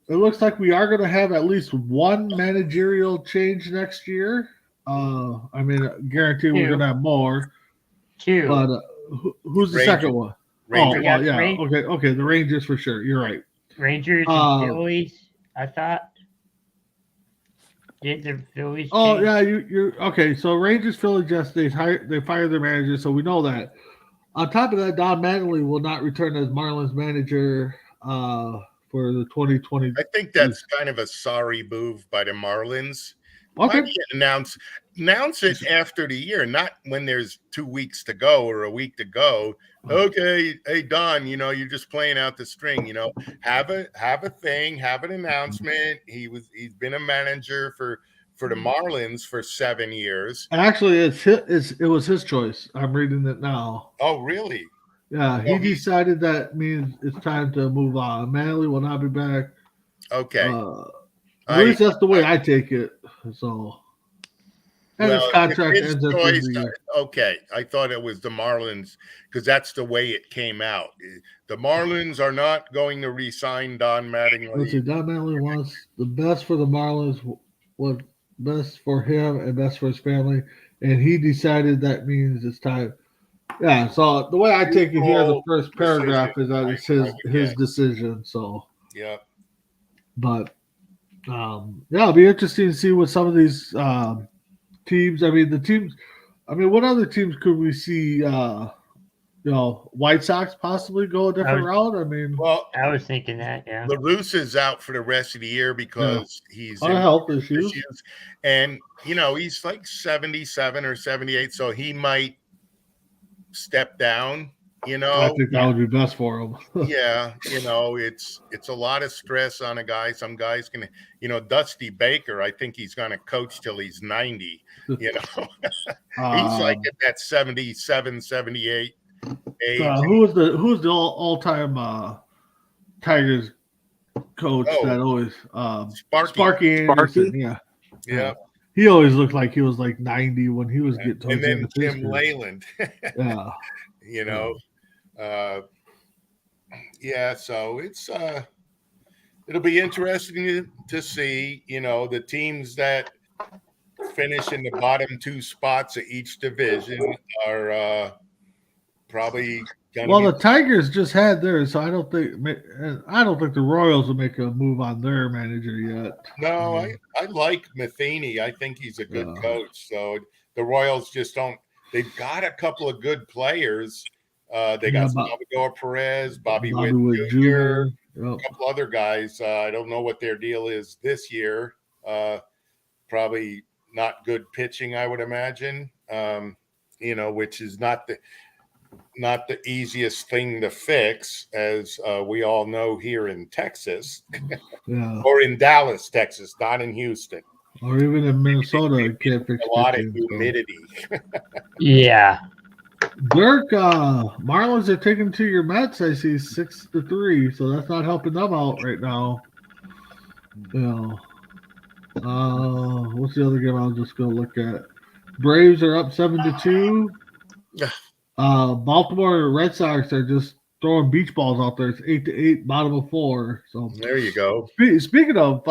It looks like we are going to have at least one managerial change next year. I mean, guarantee we're going to have more. 2. But who's the Rangers. second one? Rangers. Oh, well, yeah. Okay. The Rangers for sure. You're right. Rangers and Phillies, I thought. Did the Phillies? Oh, change? yeah. You're okay. So Rangers, Philly, just they fired their manager, so we know that. On top of that, Don Mattingly will not return as Marlins manager for the 2020. I think that's kind of a sorry move by the Marlins. Okay. Why can't announce it after the year, not when there's 2 weeks to go or a week to go. Okay, hey Don, you're just playing out the string. Have a thing, have an announcement. He's been a manager for the Marlins for 7 years. Actually, it was his choice. I'm reading it now. Oh, really? Yeah, he decided that means it's time to move on. Mattingly will not be back. Okay. At least that's the way I take it. So, and his contract his ends at the end of the year. Okay, I thought it was the Marlins because that's the way it came out. The Marlins are not going to re-sign Don Mattingly. Listen, Don Mattingly wants the best for the Marlins, what best for him and best for his family, and he decided that means it's time. Yeah. So the way I take it here, the first paragraph is that it's his decision. So yeah. But it'll be interesting to see what some of these teams. I mean, what other teams could we see? White Sox possibly go a different route. I mean, well, I was thinking that. Yeah, La Russa's out for the rest of the year because he's in health issues, and he's like 77 or 78, so he might step down. I think that would be best for him. Yeah, it's a lot of stress on a guy. Some guys can, Dusty Baker, I think he's going to coach till he's 90. He's like at that 77, 78. age. Who's the all-time Tigers coach that always Sparky Anderson? Yeah. Yeah. He always looked like he was like 90 when he was getting towards And the end then of his Jim career. Leyland. Yeah. You know, so it's it'll be interesting to see, you know, the teams that finish in the bottom two spots of each division are probably going to Well, be. the Tigers just had theirs, so I don't think the Royals will make a move on their manager yet. No, I like Matheny. I think he's a good coach. So the Royals just don't. They've got a couple of good players. They got Salvador Perez, Bobby Witt Jr., a couple other guys. I don't know what their deal is this year. Probably not good pitching, I would imagine. You know, which is not the easiest thing to fix, as we all know here in Texas, or in Dallas, Texas, not in Houston, or even in Minnesota. You can't fix a lot of humidity. Yeah. Dirk, Marlins are taking to your Mets. I see 6-3, so that's not helping them out right now. You know, what's the other game I'll just go look at? Braves are up 7-2. Baltimore Red Sox are just throwing beach balls out there. It's 8-8, bottom of 4. So there you go. Speaking of,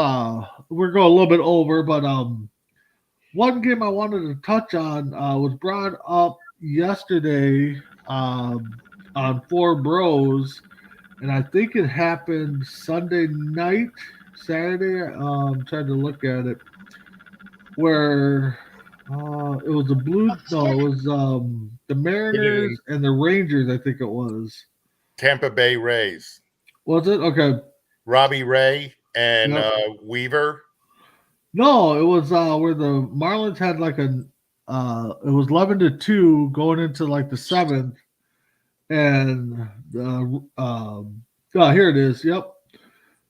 we're going a little bit over, but one game I wanted to touch on was brought up yesterday on Four Bros, and I think it happened Sunday night, Saturday. I'm trying to look at it, where it was the Mariners and the Rangers. I think it was Tampa Bay Rays. Was it? Okay. Robbie Ray and Weaver. No, it was where the Marlins had like it was 11-2 going into like the 7th, and here it is. Yep.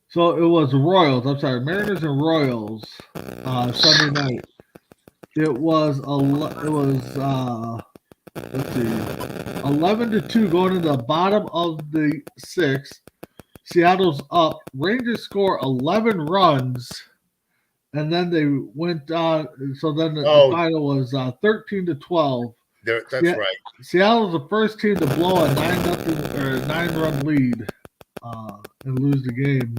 So it was the Royals. I'm sorry, Mariners and Royals. Sunday night. It was let's see, 11-2 going into the bottom of the 6th. Seattle's up. Rangers score 11 runs. And then they went on. So then the final was 13-12. That's right. Seattle's the first team to blow a 9-run lead and lose the game.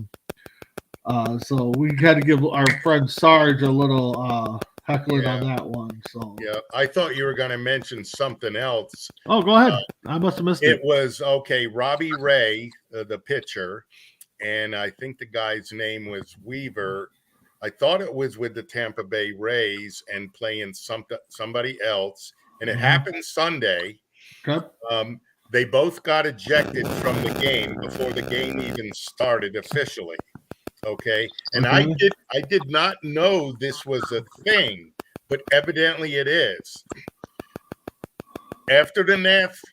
So we had to give our friend Sarge a little heckling on that one. So I thought you were going to mention something else. Oh, go ahead. I must have missed it. It was Robbie Ray, the pitcher, and I think the guy's name was Weaver. I thought it was with the Tampa Bay Rays and playing somebody else, and it happened Sunday. Okay. They both got ejected from the game before the game even started officially. Okay, and I did not know this was a thing, but evidently it is. After the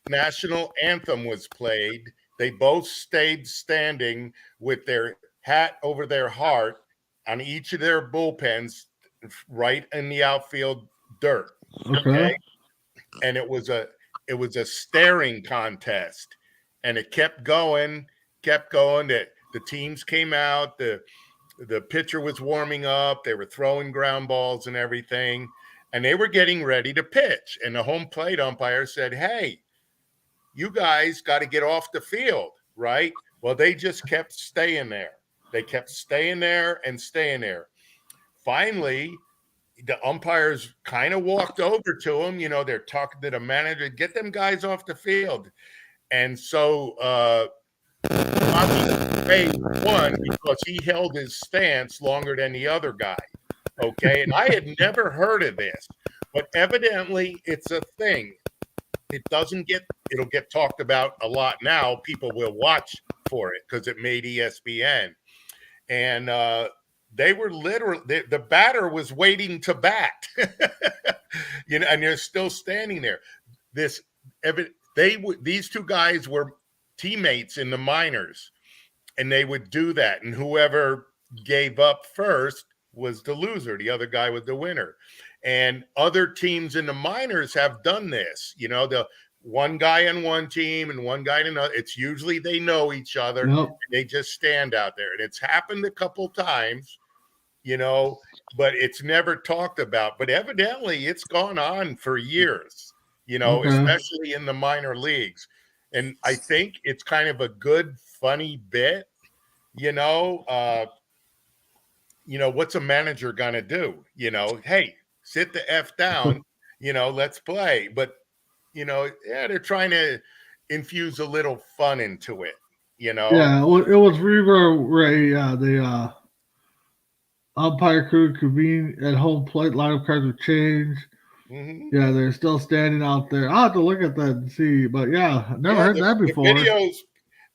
national anthem was played, they both stayed standing with their hat over their heart on each of their bullpens, right in the outfield dirt. Okay. And it was a staring contest, and it kept going. The teams came out. The pitcher was warming up. They were throwing ground balls and everything, and they were getting ready to pitch. And the home plate umpire said, "Hey, you guys got to get off the field, right?" Well, they just kept staying there. They kept staying there and staying there. Finally, the umpires kind of walked over to them. You know, they're talking to the manager, "Get them guys off the field." And so Bobby Ray won because he held his stance longer than the other guy. Okay, and I had never heard of this, but evidently it's a thing. It'll get talked about a lot now. People will watch for it because it made ESPN. And they were literally, the batter was waiting to bat, you know, and they're still standing there. These two guys were teammates in the minors, and they would do that. And whoever gave up first was the loser. The other guy was the winner. And other teams in the minors have done this. You know, one guy on one team and one guy on another. It's usually they know each other. Yep. And they just stand out there. And it's happened a couple times, but it's never talked about. But evidently it's gone on for years, Okay. especially in the minor leagues. And I think it's kind of a good, funny bit, what's a manager going to do? Hey, sit the F down, let's play. But, they're trying to infuse a little fun into it, Yeah, well, it was River Ray, the umpire crew convened at home plate. Lineup cards were changed. Mhm. Yeah, they're still standing out there. I'll have to look at that and see. But yeah, never heard that before.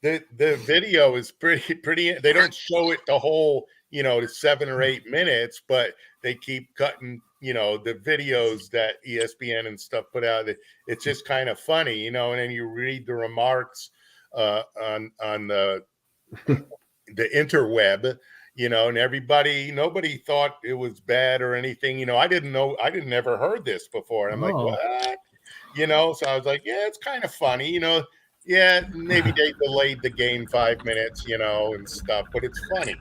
The video is pretty. They don't show it the whole, to 7 or 8 minutes, but they keep cutting, the videos that ESPN and stuff put out. It's just kind of funny, and then you read the remarks on the interweb, and nobody thought it was bad or anything. I didn't ever heard this before. And I'm like, what? So I was like, yeah, it's kind of funny, yeah, maybe they delayed the game 5 minutes, and stuff, but it's funny.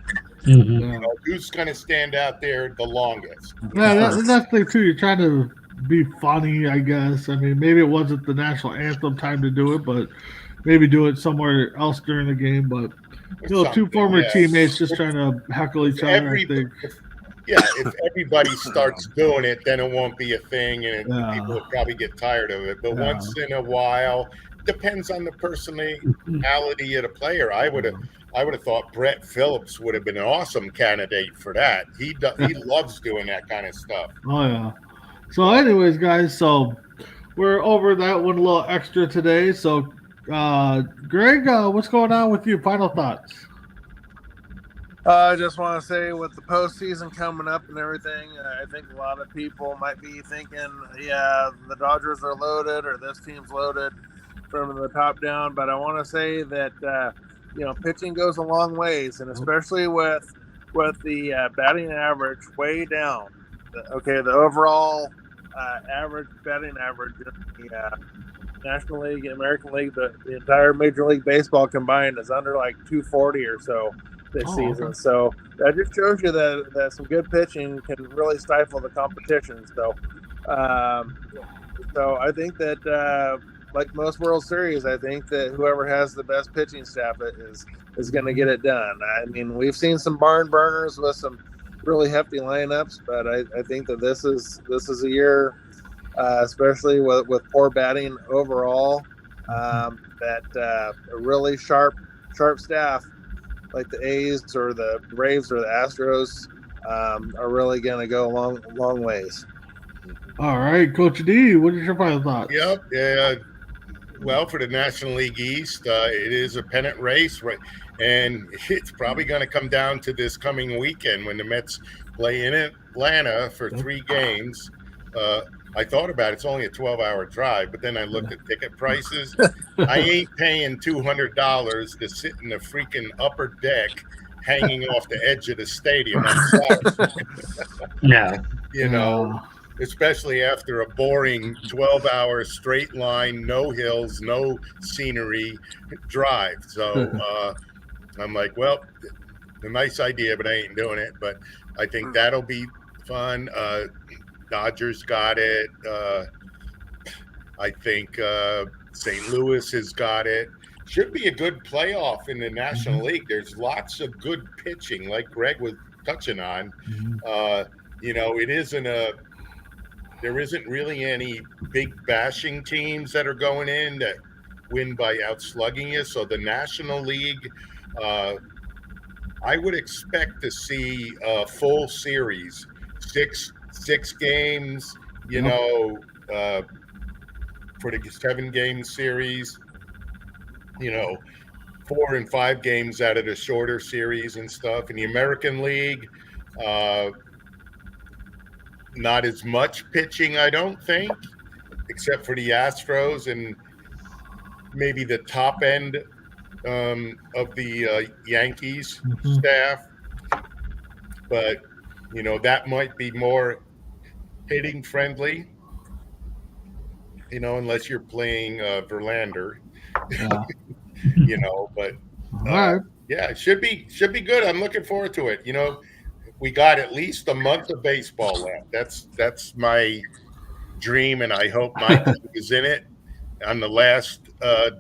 Mhm. Yeah, Who's going to stand out there the longest? that's the thing too. You're trying to be funny, I guess. I mean, maybe it wasn't the national anthem time to do it, but maybe do it somewhere else during the game. But two Something, former yeah. teammates just trying to heckle each other. I think. If everybody starts doing it, then it won't be a thing, and Yeah. people will probably get tired of it. But Yeah. once in a while, depends on the personality of the player. I would have thought Brett Phillips would have been an awesome candidate for that. He loves doing that kind of stuff. Oh yeah. So, anyways, guys, we're over that one a little extra today. So, Greg, what's going on with you? Final thoughts. I just want to say, with the postseason coming up and everything, I think a lot of people might be thinking, yeah, the Dodgers are loaded or this team's loaded from the top down. But I want to say that, pitching goes a long ways, and especially with the batting average way down. The overall average batting average in the National League, American League, the entire Major League Baseball combined is under like 240 or so this season. Okay. So that just shows you that some good pitching can really stifle the competition. So I think that like most World Series, I think that whoever has the best pitching staff is going to get it done. I mean, we've seen some barn burners with some really hefty lineups, but I think that this is a year, especially with poor batting overall, that a really sharp staff like the A's or the Braves or the Astros are really going to go a long ways. All right, Coach D, what is your final thoughts? Yep. Yeah. Well, for the National League East, it is a pennant race, right? And it's probably going to come down to this coming weekend when the Mets play in Atlanta for 3 games. I thought about it. It's only a 12-hour drive, but then I looked at ticket prices. I ain't paying $200 to sit in the freaking upper deck hanging off the edge of the stadium. I'm sorry. No. Especially after a boring 12-hour straight line, no hills, no scenery drive. So I'm like, well, a nice idea, but I ain't doing it. But I think that'll be fun. Dodgers got it. I think St. Louis has got it. Should be a good playoff in the National League. There's lots of good pitching, like Greg was touching on. There isn't really any big bashing teams that are going in that win by outslugging you. So the National League, I would expect to see a full series, six games, for the 7-game series, 4 and 5 games out of the shorter series and stuff. In the American League, not as much pitching, I don't think, except for the Astros and maybe the top end of the Yankees staff. But, that might be more hitting friendly. you know, unless you're playing Verlander, Yeah. you know. But All right. yeah, it should be good. I'm looking forward to it. You know, we got at least a month of baseball left. That's my dream, and I hope my team is in it on the last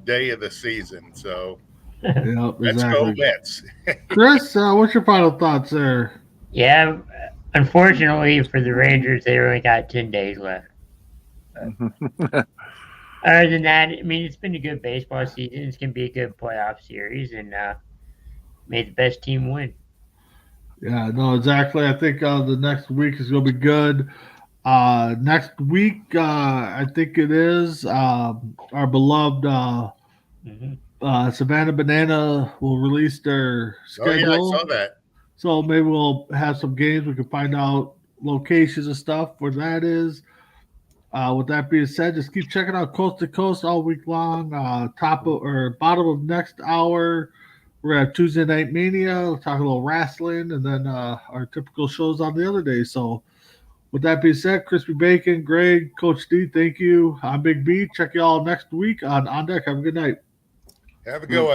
day of the season. So Yeah, let's go exactly. Mets. Chris, what's your final thoughts there? Yeah, unfortunately for the Rangers, they only got 10 days left. Other than that, I mean, it's been a good baseball season. It's going to be a good playoff series, and may the best team win. Yeah, no, exactly. I think the next week is going to be good. Next week, I think it is our beloved Savannah Banana will release their Oh yeah, I schedule. saw that. So maybe we'll have some games. We can find out locations and stuff where that is. With that being said, just keep checking out Coast to Coast all week long. Top of, or bottom of next hour, we're gonna have Tuesday Night Mania. We'll talk a little wrestling, and then our typical shows on the other days. So, with that being said, Crispy Bacon, Greg, Coach D, thank you. I'm Big B. Check you all next week on Deck. Have a good night. Have a good one.